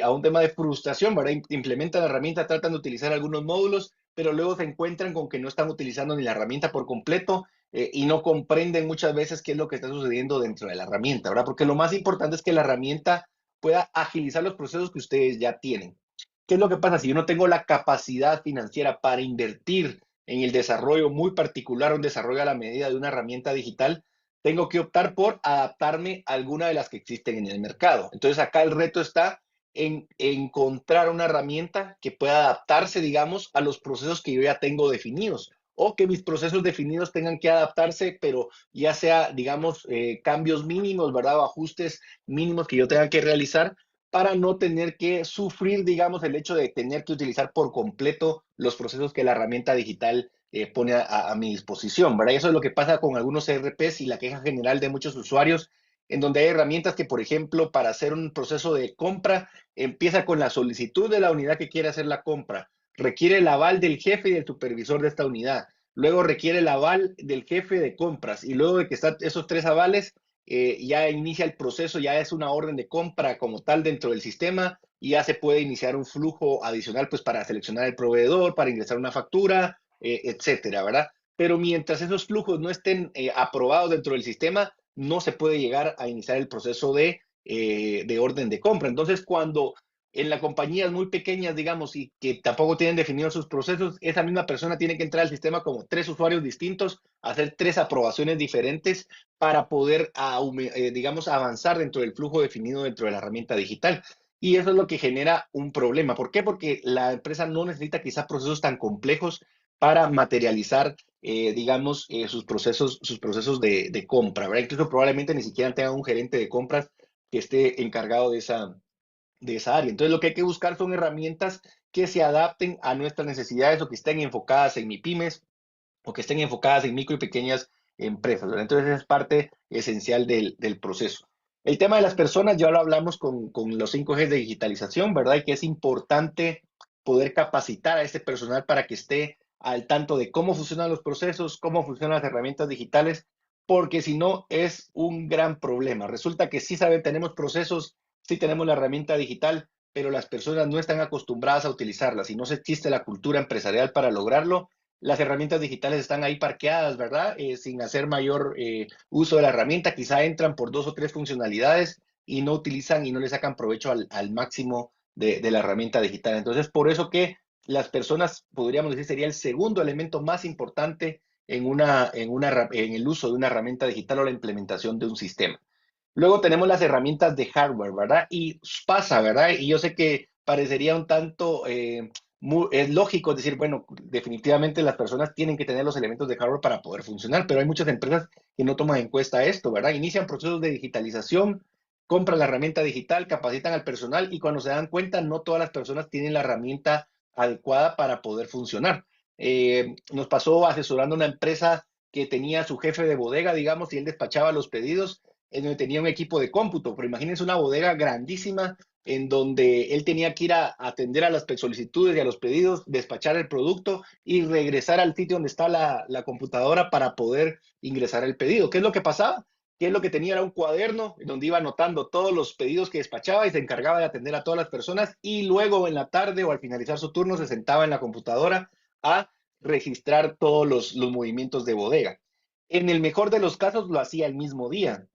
a un tema de frustración, ¿verdad? Implementan la herramienta, tratan de utilizar algunos módulos, pero luego se encuentran con que no están utilizando ni la herramienta por completo y no comprenden muchas veces qué es lo que está sucediendo dentro de la herramienta, ¿verdad? Porque lo más importante es que la herramienta pueda agilizar los procesos que ustedes ya tienen. ¿Qué es lo que pasa? Si yo no tengo la capacidad financiera para invertir en el desarrollo muy particular, un desarrollo a la medida de una herramienta digital, tengo que optar por adaptarme a alguna de las que existen en el mercado. Entonces acá el reto está en encontrar una herramienta que pueda adaptarse, digamos, a los procesos que yo ya tengo definidos o que mis procesos definidos tengan que adaptarse, pero ya sea, digamos, cambios mínimos, ¿verdad? O ajustes mínimos que yo tenga que realizar para no tener que sufrir, digamos, el hecho de tener que utilizar por completo los procesos que la herramienta digital pone a mi disposición, ¿verdad? Y eso es lo que pasa con algunos ERPs y la queja general de muchos usuarios, en donde hay herramientas que, por ejemplo, para hacer un proceso de compra, empieza con la solicitud de la unidad que quiere hacer la compra, requiere el aval del jefe y del supervisor de esta unidad, luego requiere el aval del jefe de compras y luego de que están esos tres avales, ya inicia el proceso, ya es una orden de compra como tal dentro del sistema y ya se puede iniciar un flujo adicional pues para seleccionar el proveedor, para ingresar una factura, etcétera, ¿verdad? Pero mientras esos flujos no estén aprobados dentro del sistema, no se puede llegar a iniciar el proceso de orden de compra. Entonces, cuando en las compañías muy pequeñas, digamos, y que tampoco tienen definidos sus procesos, esa misma persona tiene que entrar al sistema como 3 usuarios distintos, hacer 3 aprobaciones diferentes para poder, digamos, avanzar dentro del flujo definido dentro de la herramienta digital. Y eso es lo que genera un problema. ¿Por qué? Porque la empresa no necesita quizá procesos tan complejos para materializar, digamos, sus procesos de compra, ¿verdad? Incluso probablemente ni siquiera tenga un gerente de compras que esté encargado de esa área. Entonces, lo que hay que buscar son herramientas que se adapten a nuestras necesidades o que estén enfocadas en MIPYMES o que estén enfocadas en micro y pequeñas empresas, ¿verdad? Entonces, es parte esencial del proceso. El tema de las personas ya lo hablamos con los 5 Gs de digitalización, ¿verdad? Y que es importante poder capacitar a este personal para que esté al tanto de cómo funcionan los procesos, cómo funcionan las herramientas digitales, porque si no es un gran problema. Resulta que sí saben, tenemos procesos, sí tenemos la herramienta digital, pero las personas no están acostumbradas a utilizarlas y no se existe la cultura empresarial para lograrlo. Las herramientas digitales están ahí parqueadas, ¿verdad? Sin hacer mayor uso de la herramienta, quizá entran por 2 o 3 funcionalidades y no utilizan y no le sacan provecho al máximo de la herramienta digital. Entonces, por eso que las personas, podríamos decir, sería el segundo elemento más importante en el uso de una herramienta digital o la implementación de un sistema. Luego tenemos las herramientas de hardware, ¿verdad? Y pasa, ¿verdad? Y yo sé que parecería un tanto, es lógico decir, bueno, definitivamente las personas tienen que tener los elementos de hardware para poder funcionar, pero hay muchas empresas que no toman en cuenta esto, ¿verdad? Inician procesos de digitalización, compran la herramienta digital, capacitan al personal y cuando se dan cuenta, no todas las personas tienen la herramienta adecuada para poder funcionar. Nos pasó asesorando a una empresa que tenía su jefe de bodega, digamos, y él despachaba los pedidos en donde tenía un equipo de cómputo, pero imagínense una bodega grandísima en donde él tenía que ir a atender a las solicitudes y a los pedidos, despachar el producto y regresar al sitio donde está la computadora para poder ingresar el pedido. ¿Qué es lo que pasaba? Que él lo que tenía era un cuaderno donde iba anotando todos los pedidos que despachaba y se encargaba de atender a todas las personas y luego en la tarde o al finalizar su turno se sentaba en la computadora a registrar todos los movimientos de bodega. En el mejor de los casos lo hacía el mismo día,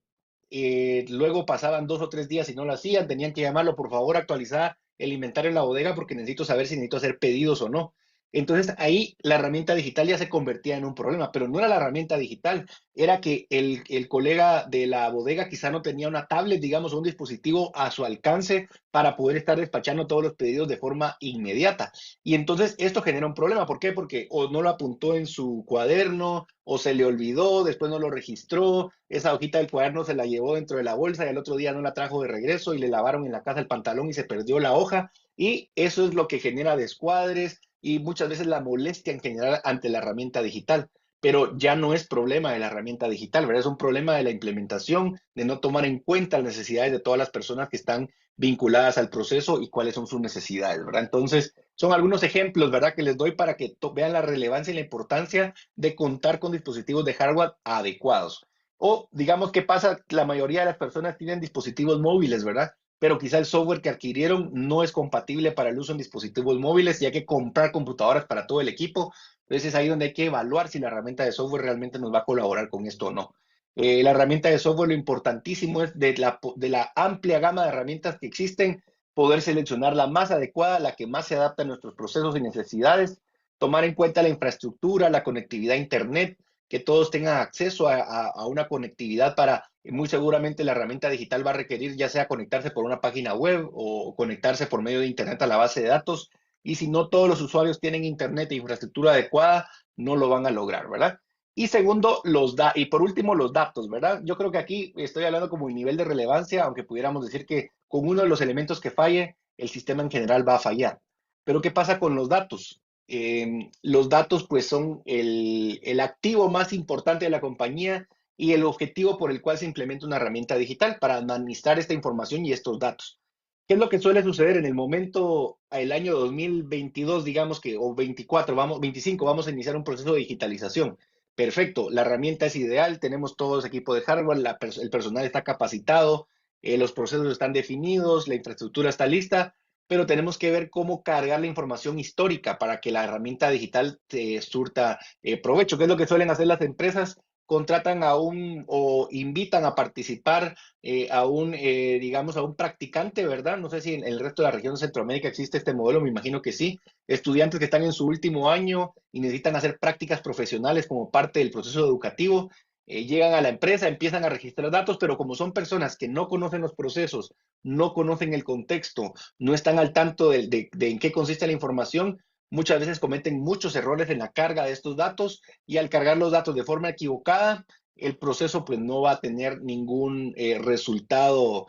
luego pasaban 2 o 3 días y no lo hacían, tenían que llamarlo, por favor, actualizar el inventario en la bodega porque necesito saber si necesito hacer pedidos o no. Entonces ahí la herramienta digital ya se convertía en un problema, pero no era la herramienta digital, era que el colega de la bodega quizá no tenía una tablet, digamos, o un dispositivo a su alcance para poder estar despachando todos los pedidos de forma inmediata. Y entonces esto genera un problema. ¿Por qué? Porque o no lo apuntó en su cuaderno, o se le olvidó, después no lo registró, esa hojita del cuaderno se la llevó dentro de la bolsa y el otro día no la trajo de regreso y le lavaron en la casa el pantalón y se perdió la hoja. Y eso es lo que genera descuadres y muchas veces la molestia en general ante la herramienta digital. Pero ya no es problema de la herramienta digital, ¿verdad? Es un problema de la implementación, de no tomar en cuenta las necesidades de todas las personas que están vinculadas al proceso y cuáles son sus necesidades, ¿verdad? Entonces, son algunos ejemplos, ¿verdad? Que les doy para que vean la relevancia y la importancia de contar con dispositivos de hardware adecuados. O digamos que pasa, la mayoría de las personas tienen dispositivos móviles, ¿verdad? Pero quizá el software que adquirieron no es compatible para el uso en dispositivos móviles y hay que comprar computadoras para todo el equipo. Entonces es ahí donde hay que evaluar si la herramienta de software realmente nos va a colaborar con esto o no. La herramienta de software, lo importantísimo es de la amplia gama de herramientas que existen, poder seleccionar la más adecuada, la que más se adapta a nuestros procesos y necesidades, tomar en cuenta la infraestructura, la conectividad a Internet, que todos tengan acceso a una conectividad para, muy seguramente la herramienta digital va a requerir ya sea conectarse por una página web o conectarse por medio de Internet a la base de datos. Y si no todos los usuarios tienen Internet e infraestructura adecuada, no lo van a lograr, ¿verdad? Y segundo, y por último, los datos, ¿verdad? Yo creo que aquí estoy hablando como un nivel de relevancia, aunque pudiéramos decir que con uno de los elementos que falle, el sistema en general va a fallar. Pero ¿qué pasa con los datos? Los datos pues son el activo más importante de la compañía y el objetivo por el cual se implementa una herramienta digital para administrar esta información y estos datos. ¿Qué es lo que suele suceder en el momento, el año 2022, digamos que, o 24, 25, vamos a iniciar un proceso de digitalización? perfecto, la herramienta es ideal, tenemos todo ese equipo de hardware, el personal está capacitado, los procesos están definidos, la infraestructura está lista, pero tenemos que ver cómo cargar la información histórica para que la herramienta digital te surta provecho. ¿Qué es lo que suelen hacer las empresas? Contratan o invitan a participar digamos, a un practicante, ¿verdad? No sé si en el resto de la región de Centroamérica existe este modelo, me imagino que sí. Estudiantes que están en su último año y necesitan hacer prácticas profesionales como parte del proceso educativo, llegan a la empresa, empiezan a registrar datos, pero como son personas que no conocen los procesos, no conocen el contexto, no están al tanto de en qué consiste la información, muchas veces cometen muchos errores en la carga de estos datos y al cargar los datos de forma equivocada, el proceso pues no va a tener ningún resultado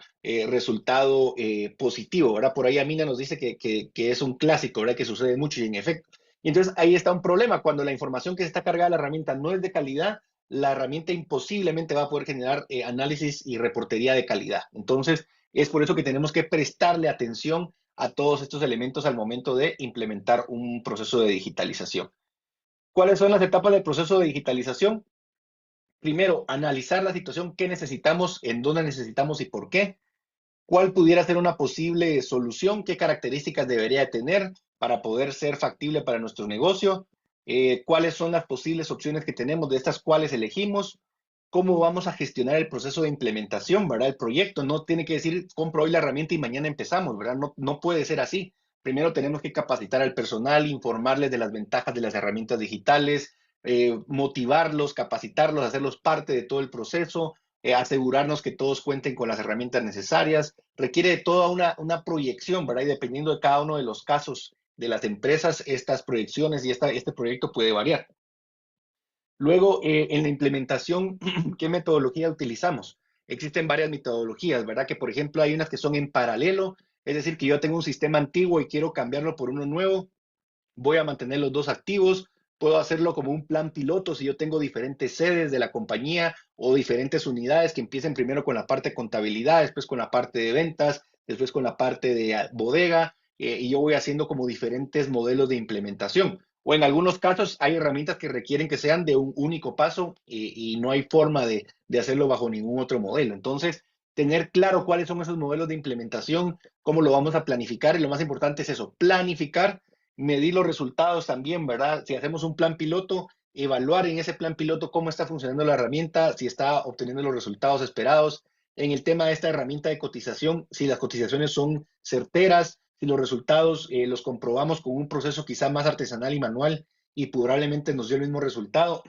positivo, ¿verdad? Por ahí Amina nos dice que es un clásico, ¿verdad? Que sucede mucho y en efecto. Y entonces ahí está un problema, cuando la información que se está cargada a la herramienta no es de calidad, la herramienta imposiblemente va a poder generar análisis y reportería de calidad. Entonces, es por eso que tenemos que prestarle atención a todos estos elementos al momento de implementar un proceso de digitalización. ¿Cuáles son las etapas del proceso de digitalización? Primero, analizar la situación, qué necesitamos, en dónde necesitamos y por qué. ¿Cuál pudiera ser una posible solución? ¿Qué características debería tener para poder ser factible para nuestro negocio? ¿Cuáles son las posibles opciones que tenemos de estas cuales elegimos? ¿Cómo vamos a gestionar el proceso de implementación, verdad? El proyecto no tiene que decir, compro hoy la herramienta y mañana empezamos, ¿verdad? No puede ser así. Primero tenemos que capacitar al personal, informarles de las ventajas de las herramientas digitales, motivarlos, capacitarlos, hacerlos parte de todo el proceso, asegurarnos que todos cuenten con las herramientas necesarias. Requiere de toda una proyección, ¿verdad? Y dependiendo de cada uno de los casos de las empresas, estas proyecciones y este proyecto puede variar. Luego, en la implementación, ¿qué metodología utilizamos? Existen varias metodologías, ¿verdad? Que, por ejemplo, hay unas que son en paralelo, es decir, que yo tengo un sistema antiguo y quiero cambiarlo por uno nuevo, voy a mantener los dos activos, puedo hacerlo como un plan piloto si yo tengo diferentes sedes de la compañía o diferentes unidades que empiecen primero con la parte de contabilidad, después con la parte de ventas, después con la parte de bodega, y yo voy haciendo como diferentes modelos de implementación. O en algunos casos hay herramientas que requieren que sean de un único paso y no hay forma de hacerlo bajo ningún otro modelo. Entonces, tener claro cuáles son esos modelos de implementación, cómo lo vamos a planificar y lo más importante es eso, planificar, medir los resultados también, ¿verdad? Si hacemos un plan piloto, evaluar en ese plan piloto cómo está funcionando la herramienta, si está obteniendo los resultados esperados. En el tema de esta herramienta de cotización, si las cotizaciones son certeras, si los resultados los comprobamos con un proceso quizá más artesanal y manual y probablemente nos dio el mismo resultado,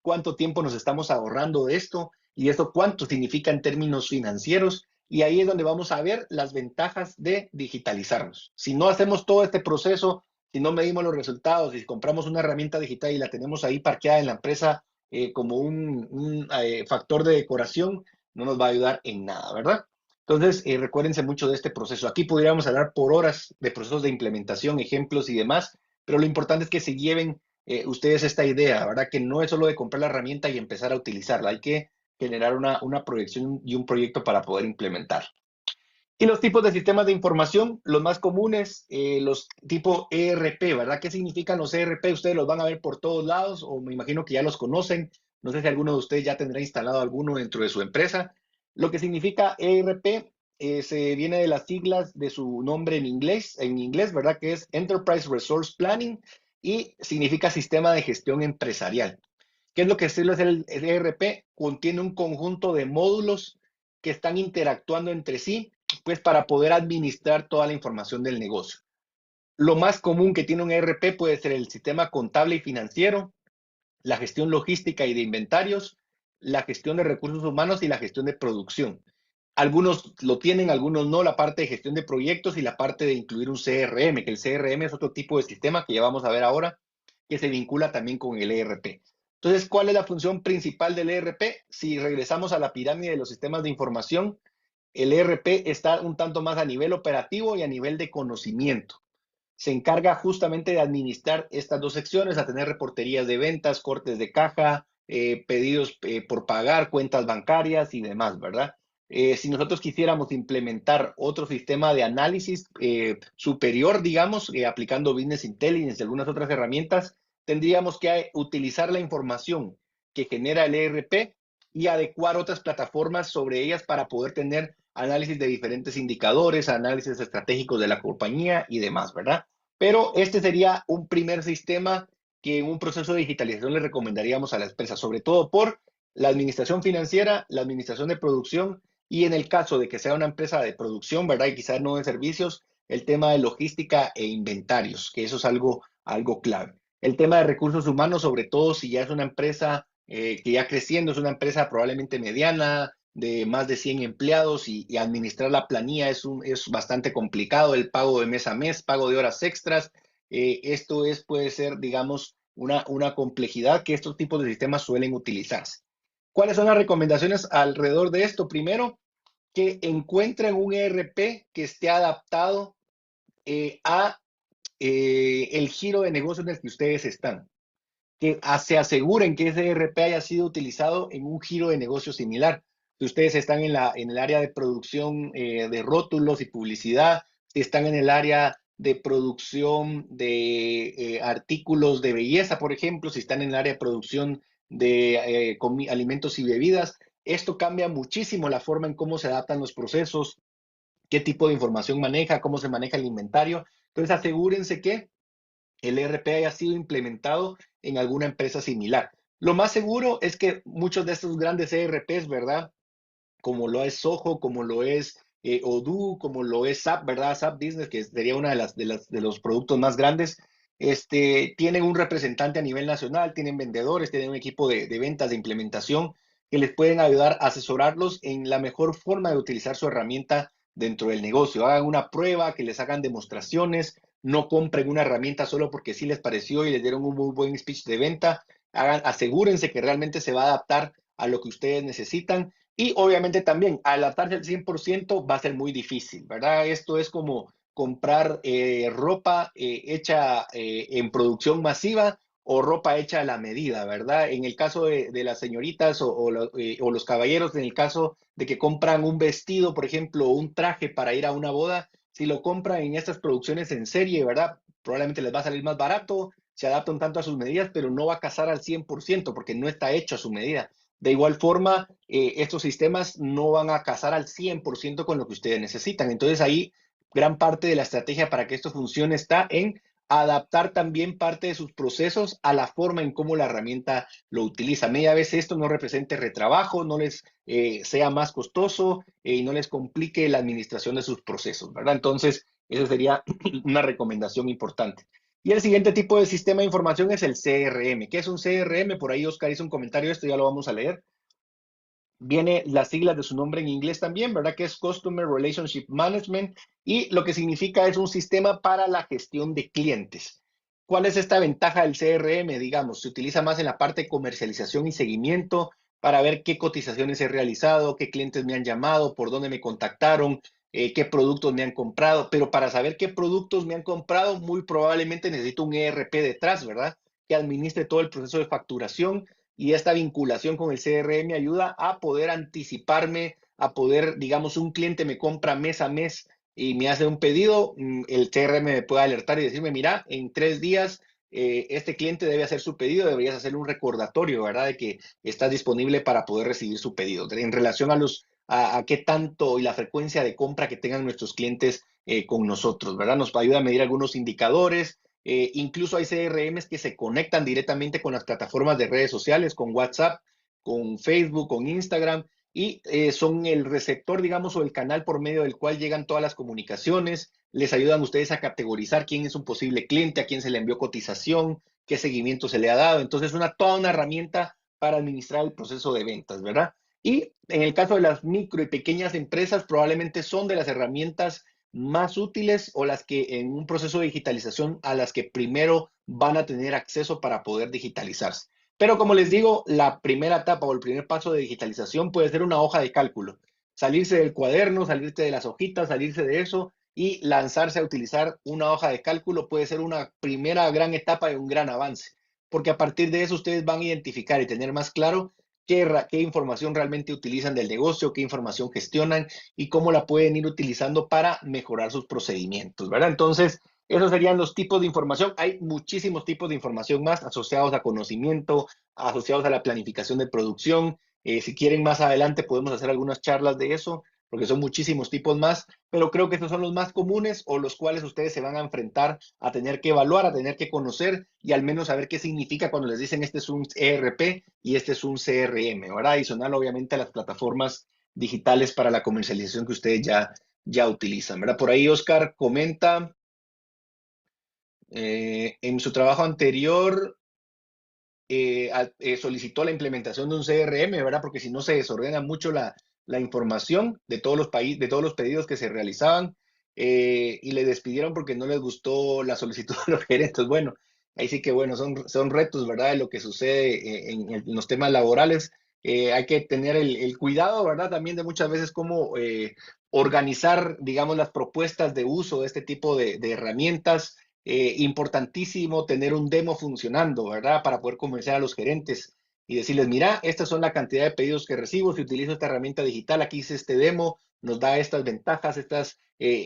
cuánto tiempo nos estamos ahorrando de esto y esto cuánto significa en términos financieros. Y ahí es donde vamos a ver las ventajas de digitalizarnos. Si no hacemos todo este proceso, si no medimos los resultados, si compramos una herramienta digital y la tenemos ahí parqueada en la empresa como un factor de decoración, no nos va a ayudar en nada, ¿verdad? Entonces, recuérdense mucho de este proceso. Aquí podríamos hablar por horas de procesos de implementación, ejemplos y demás, pero lo importante es que se lleven ustedes esta idea, ¿verdad? Que no es solo de comprar la herramienta y empezar a utilizarla, hay que generar una proyección y un proyecto para poder implementar. Y los tipos de sistemas de información, los más comunes, los tipo ERP, ¿verdad? ¿Qué significan los ERP? Ustedes los van a ver por todos lados o me imagino que ya los conocen. No sé si alguno de ustedes ya tendrá instalado alguno dentro de su empresa. Lo que significa ERP se viene de las siglas de su nombre en inglés, ¿verdad? Que es Enterprise Resource Planning y significa Sistema de Gestión Empresarial. ¿Qué es lo que es el ERP? Contiene un conjunto de módulos que están interactuando entre sí, pues para poder administrar toda la información del negocio. Lo más común que tiene un ERP puede ser el sistema contable y financiero, la gestión logística y de inventarios, la gestión de recursos humanos y la gestión de producción. Algunos lo tienen, algunos no, la parte de gestión de proyectos y la parte de incluir un CRM, que el CRM es otro tipo de sistema que ya vamos a ver ahora, que se vincula también con el ERP. Entonces, ¿cuál es la función principal del ERP? Si regresamos a la pirámide de los sistemas de información, el ERP está un tanto más a nivel operativo y a nivel de conocimiento. Se encarga justamente de administrar estas dos secciones, a tener reporterías de ventas, cortes de caja, pedidos por pagar, cuentas bancarias y demás, ¿verdad? Si nosotros quisiéramos implementar otro sistema de análisis superior, digamos, aplicando Business Intelligence y algunas otras herramientas, tendríamos que utilizar la información que genera el ERP y adecuar otras plataformas sobre ellas para poder tener análisis de diferentes indicadores, análisis estratégicos de la compañía y demás, ¿verdad? Pero este sería un primer sistema que en un proceso de digitalización le recomendaríamos a la empresa, sobre todo por la administración financiera, la administración de producción y en el caso de que sea una empresa de producción, ¿verdad? Y quizás no de servicios, el tema de logística e inventarios, que eso es algo clave. El tema de recursos humanos, sobre todo si ya es una empresa que ya creciendo, es una empresa probablemente mediana, de más de 100 empleados y administrar la planilla es bastante complicado, el pago de mes a mes, pago de horas extras. Esto puede ser, digamos, una complejidad que estos tipos de sistemas suelen utilizarse. ¿Cuáles son las recomendaciones alrededor de esto? Primero, que encuentren un ERP que esté adaptado a el giro de negocio en el que ustedes están. Que se aseguren que ese ERP haya sido utilizado en un giro de negocio similar. Si ustedes están en el área de producción de rótulos y publicidad, si están en el área de producción de artículos de belleza, por ejemplo, si están en el área de producción de alimentos y bebidas, esto cambia muchísimo la forma en cómo se adaptan los procesos, qué tipo de información maneja, cómo se maneja el inventario. Entonces, asegúrense que el ERP haya sido implementado en alguna empresa similar. Lo más seguro es que muchos de estos grandes ERPs, ¿verdad? Como lo es Soho, como lo es Odoo, como lo es SAP, ¿verdad? SAP Business, que sería uno de los productos más grandes, tienen un representante a nivel nacional, tienen vendedores, tienen un equipo de ventas, de implementación, que les pueden ayudar a asesorarlos en la mejor forma de utilizar su herramienta dentro del negocio. Hagan una prueba, que les hagan demostraciones, no compren una herramienta solo porque sí les pareció y les dieron un muy buen speech de venta. Asegúrense que realmente se va a adaptar a lo que ustedes necesitan y obviamente también adaptarse al 100% va a ser muy difícil, ¿verdad? Esto es como comprar ropa hecha en producción masiva o ropa hecha a la medida, ¿verdad? En el caso de las señoritas o los caballeros, en el caso de que compran un vestido, por ejemplo, o un traje para ir a una boda, si lo compran en estas producciones en serie, ¿verdad? Probablemente les va a salir más barato, se adapta un tanto a sus medidas, pero no va a casar al 100% porque no está hecho a su medida. De igual forma, estos sistemas no van a casar al 100% con lo que ustedes necesitan. Entonces ahí gran parte de la estrategia para que esto funcione está en adaptar también parte de sus procesos a la forma en cómo la herramienta lo utiliza. Media vez esto no represente retrabajo, no les sea más costoso y no les complique la administración de sus procesos, ¿verdad? Entonces, esa sería una recomendación importante. Y el siguiente tipo de sistema de información es el CRM. ¿Qué es un CRM? Por ahí Oscar hizo un comentario, esto ya lo vamos a leer. Viene las siglas de su nombre en inglés también, ¿verdad? Que es Customer Relationship Management y lo que significa es un sistema para la gestión de clientes. ¿Cuál es esta ventaja del CRM? Digamos, se utiliza más en la parte de comercialización y seguimiento para ver qué cotizaciones he realizado, qué clientes me han llamado, por dónde me contactaron, qué productos me han comprado, pero para saber qué productos me han comprado, muy probablemente necesito un ERP detrás, ¿verdad? Que administre todo el proceso de facturación y esta vinculación con el CRM ayuda a poder anticiparme, a poder, digamos, un cliente me compra mes a mes y me hace un pedido, el CRM me puede alertar y decirme, mira, en 3 días este cliente debe hacer su pedido, deberías hacer un recordatorio, ¿verdad? De que estás disponible para poder recibir su pedido. En relación a qué tanto y la frecuencia de compra que tengan nuestros clientes con nosotros, ¿verdad? Nos ayuda a medir algunos indicadores. Incluso hay CRMs que se conectan directamente con las plataformas de redes sociales, con WhatsApp, con Facebook, con Instagram, y son el receptor, digamos, o el canal por medio del cual llegan todas las comunicaciones. Les ayudan a ustedes a categorizar quién es un posible cliente, a quién se le envió cotización, qué seguimiento se le ha dado. Entonces, toda una herramienta para administrar el proceso de ventas, ¿verdad? Y en el caso de las micro y pequeñas empresas, probablemente son de las herramientas más útiles o las que en un proceso de digitalización a las que primero van a tener acceso para poder digitalizarse. Pero como les digo, la primera etapa o el primer paso de digitalización puede ser una hoja de cálculo. Salirse del cuaderno, salirse de las hojitas, salirse de eso y lanzarse a utilizar una hoja de cálculo puede ser una primera gran etapa y un gran avance. Porque a partir de eso ustedes van a identificar y tener más claro qué información realmente utilizan del negocio, qué información gestionan y cómo la pueden ir utilizando para mejorar sus procedimientos, ¿verdad? Entonces, Esos serían los tipos de información. Hay muchísimos tipos de información más asociados a conocimiento, asociados a la planificación de producción. Si quieren más adelante podemos hacer algunas charlas de eso, porque son muchísimos tipos más, pero creo que estos son los más comunes o los cuales ustedes se van a enfrentar a tener que evaluar, a tener que conocer y al menos saber qué significa cuando les dicen este es un ERP y este es un CRM, ¿verdad? Adicional, obviamente, a las plataformas digitales para la comercialización que ustedes ya utilizan, ¿verdad? Por ahí Oscar comenta, en su trabajo anterior solicitó la implementación de un CRM, ¿verdad? Porque si no se desordena mucho la información de todos los países, de todos los pedidos que se realizaban, y le despidieron porque no les gustó la solicitud de los gerentes. Bueno, ahí sí que bueno, son retos, ¿verdad? De lo que sucede en los temas laborales. Hay que tener el cuidado, ¿verdad? También de muchas veces cómo organizar, digamos, las propuestas de uso de este tipo de herramientas. Importantísimo tener un demo funcionando, ¿verdad? Para poder convencer a los gerentes y decirles, mira, estas son la cantidad de pedidos que recibo, si utilizo esta herramienta digital, aquí hice este demo, nos da estas ventajas, estas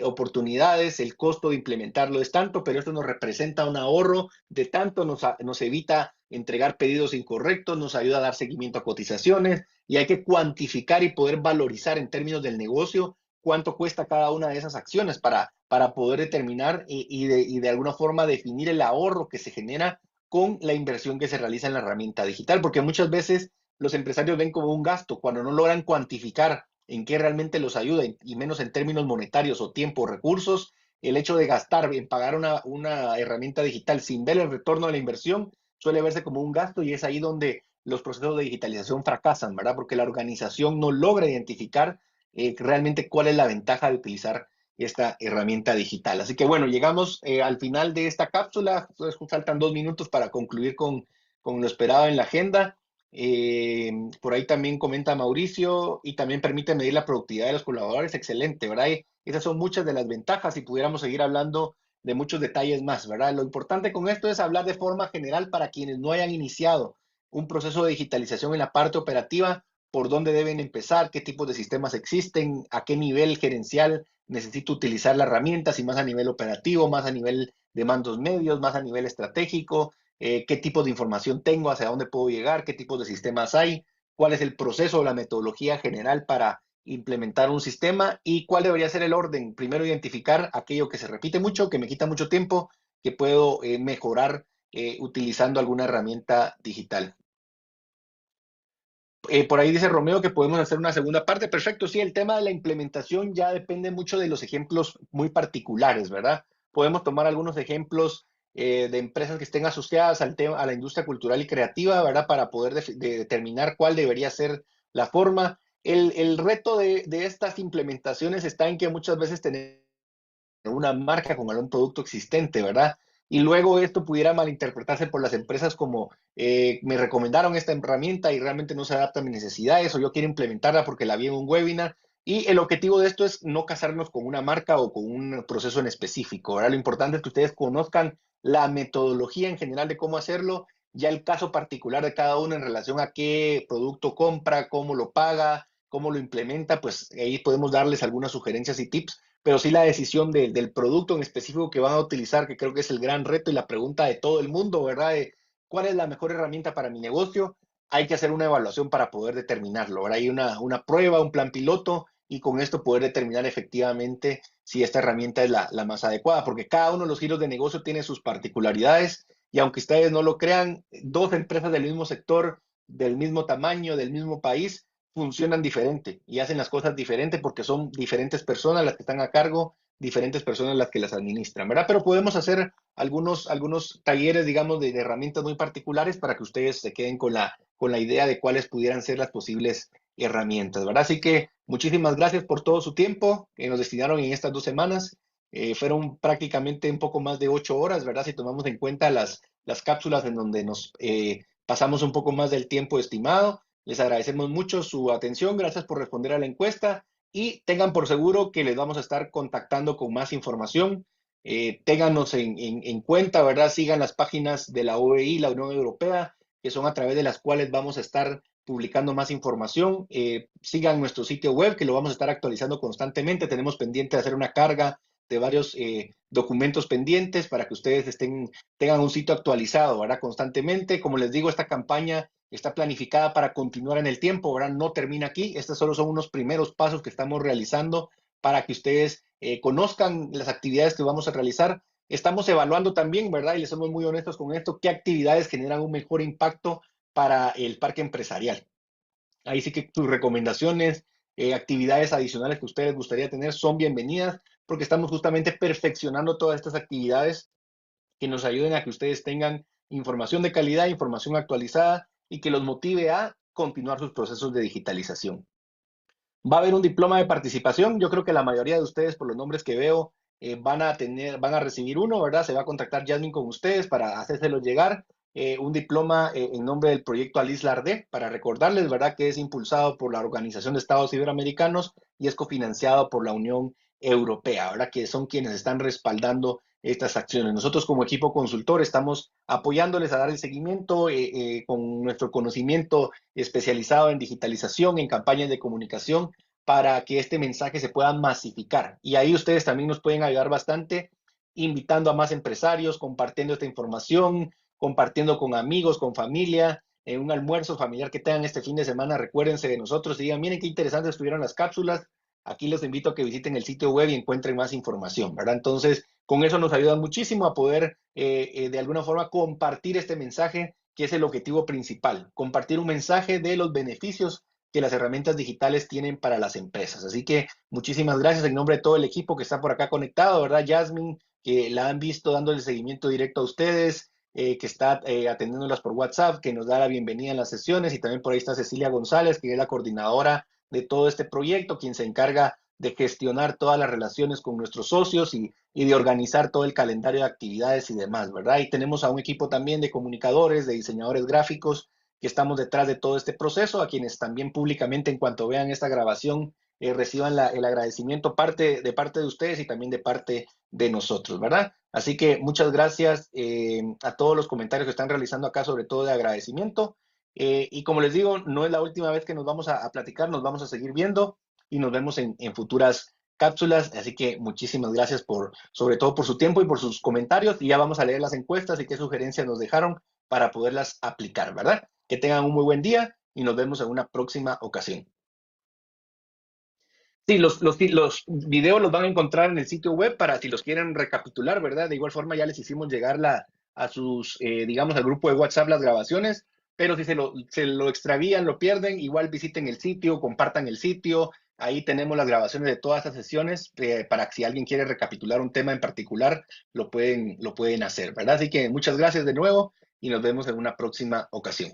oportunidades, el costo de implementarlo es tanto, pero esto nos representa un ahorro de tanto, nos evita entregar pedidos incorrectos, nos ayuda a dar seguimiento a cotizaciones y hay que cuantificar y poder valorizar en términos del negocio cuánto cuesta cada una de esas acciones para poder determinar y de alguna forma definir el ahorro que se genera con la inversión que se realiza en la herramienta digital, porque muchas veces los empresarios ven como un gasto cuando no logran cuantificar en qué realmente los ayuda y menos en términos monetarios o tiempo o recursos. El hecho de gastar en pagar una herramienta digital sin ver el retorno de la inversión suele verse como un gasto y es ahí donde los procesos de digitalización fracasan, ¿verdad? Porque la organización no logra identificar realmente cuál es la ventaja de utilizar esta herramienta digital. Así que bueno, llegamos al final de esta cápsula. Entonces, faltan 2 minutos para concluir con lo esperado en la agenda. Por ahí también comenta Mauricio y también permite medir la productividad de los colaboradores. Excelente, ¿verdad? Y esas son muchas de las ventajas y pudiéramos seguir hablando de muchos detalles más, ¿verdad? Lo importante con esto es hablar de forma general para quienes no hayan iniciado un proceso de digitalización en la parte operativa, por dónde deben empezar, qué tipos de sistemas existen, a qué nivel gerencial necesito utilizar la herramienta, si más a nivel operativo, más a nivel de mandos medios, más a nivel estratégico, qué tipo de información tengo, hacia dónde puedo llegar, qué tipos de sistemas hay, cuál es el proceso o la metodología general para implementar un sistema y cuál debería ser el orden. Primero identificar aquello que se repite mucho, que me quita mucho tiempo, que puedo mejorar utilizando alguna herramienta digital. Por ahí dice Romeo que podemos hacer una segunda parte. Perfecto, sí, el tema de la implementación ya depende mucho de los ejemplos muy particulares, ¿verdad? Podemos tomar algunos ejemplos de empresas que estén asociadas al tema, a la industria cultural y creativa, ¿verdad? Para poder determinar cuál debería ser la forma. El reto de estas implementaciones está en que muchas veces tenemos una marca con algún producto existente, ¿verdad? Y luego esto pudiera malinterpretarse por las empresas como me recomendaron esta herramienta y realmente no se adapta a mis necesidades o yo quiero implementarla porque la vi en un webinar. Y el objetivo de esto es no casarnos con una marca o con un proceso en específico, ¿verdad? Lo importante es que ustedes conozcan la metodología en general de cómo hacerlo, ya el caso particular de cada uno en relación a qué producto compra, cómo lo paga, cómo lo implementa, pues ahí podemos darles algunas sugerencias y tips, pero sí la decisión del producto en específico que van a utilizar, que creo que es el gran reto y la pregunta de todo el mundo, ¿verdad? De ¿cuál es la mejor herramienta para mi negocio? Hay que hacer una evaluación para poder determinarlo, ¿verdad? Hay una prueba, un plan piloto y con esto poder determinar efectivamente si esta herramienta es la más adecuada, porque cada uno de los giros de negocio tiene sus particularidades y aunque ustedes no lo crean, dos empresas del mismo sector, del mismo tamaño, del mismo país, funcionan diferente y hacen las cosas diferente porque son diferentes personas las que están a cargo, diferentes personas las que las administran, ¿verdad? Pero podemos hacer algunos talleres, digamos, de herramientas muy particulares para que ustedes se queden con la idea de cuáles pudieran ser las posibles herramientas, ¿verdad? Así que muchísimas gracias por todo su tiempo que nos destinaron en estas 2 semanas. Fueron prácticamente un poco más de 8 horas, ¿verdad? Si tomamos en cuenta las cápsulas en donde nos pasamos un poco más del tiempo estimado. Les agradecemos mucho su atención, gracias por responder a la encuesta y tengan por seguro que les vamos a estar contactando con más información. Ténganos en cuenta, ¿verdad? Sigan las páginas de la OEI, la Unión Europea, que son a través de las cuales vamos a estar publicando más información. Sigan nuestro sitio web, que lo vamos a estar actualizando constantemente. Tenemos pendiente de hacer una carga de varios documentos pendientes para que ustedes tengan un sitio actualizado, ¿verdad? Constantemente. Como les digo, esta campaña está planificada para continuar en el tiempo, ¿verdad? No termina aquí. Estos solo son unos primeros pasos que estamos realizando para que ustedes conozcan las actividades que vamos a realizar. Estamos evaluando también, ¿verdad? Y les somos muy honestos con esto, qué actividades generan un mejor impacto para el parque empresarial. Ahí sí que sus recomendaciones, actividades adicionales que ustedes gustaría tener son bienvenidas porque estamos justamente perfeccionando todas estas actividades que nos ayuden a que ustedes tengan información de calidad, información actualizada y que los motive a continuar sus procesos de digitalización. Va a haber un diploma de participación. Yo creo que la mayoría de ustedes, por los nombres que veo, van a recibir uno, ¿verdad? Se va a contactar Jasmine con ustedes para hacérselo llegar. Un diploma en nombre del proyecto Alice Lardé, para recordarles, ¿verdad? Que es impulsado por la Organización de Estados Iberoamericanos y es cofinanciado por la Unión Europea, ¿verdad? Que son quienes están respaldando estas acciones. Nosotros como equipo consultor estamos apoyándoles a dar el seguimiento con nuestro conocimiento especializado en digitalización, en campañas de comunicación, para que este mensaje se pueda masificar. Y ahí ustedes también nos pueden ayudar bastante, invitando a más empresarios, compartiendo esta información, compartiendo con amigos, con familia, en un almuerzo familiar que tengan este fin de semana. Recuérdense de nosotros y digan, miren qué interesantes estuvieron las cápsulas. Aquí les invito a que visiten el sitio web y encuentren más información, ¿verdad? Entonces, con eso nos ayuda muchísimo a poder de alguna forma compartir este mensaje, que es el objetivo principal, compartir un mensaje de los beneficios que las herramientas digitales tienen para las empresas. Así que muchísimas gracias en nombre de todo el equipo que está por acá conectado, ¿verdad? Jasmine, que la han visto dándole seguimiento directo a ustedes, que está atendiéndolas por WhatsApp, que nos da la bienvenida en las sesiones, y también por ahí está Cecilia González, que es la coordinadora de todo este proyecto, quien se encarga de gestionar todas las relaciones con nuestros socios y de organizar todo el calendario de actividades y demás, ¿verdad? Y tenemos a un equipo también de comunicadores, de diseñadores gráficos, que estamos detrás de todo este proceso, a quienes también públicamente en cuanto vean esta grabación reciban el agradecimiento de parte de ustedes y también de parte de nosotros, ¿verdad? Así que muchas gracias a todos los comentarios que están realizando acá, sobre todo de agradecimiento. Y como les digo, no es la última vez que nos vamos a platicar, nos vamos a seguir viendo y nos vemos en futuras cápsulas. Así que muchísimas gracias sobre todo por su tiempo y por sus comentarios. Y ya vamos a leer las encuestas y qué sugerencias nos dejaron para poderlas aplicar, ¿verdad? Que tengan un muy buen día y nos vemos en una próxima ocasión. Sí, los videos los van a encontrar en el sitio web para si los quieren recapitular, ¿verdad? De igual forma ya les hicimos llegar a sus, digamos, al grupo de WhatsApp las grabaciones, pero si se lo extravían, lo pierden, igual visiten el sitio, compartan el sitio. Ahí tenemos las grabaciones de todas estas sesiones para que si alguien quiere recapitular un tema en particular, lo pueden hacer, ¿verdad? Así que muchas gracias de nuevo y nos vemos en una próxima ocasión.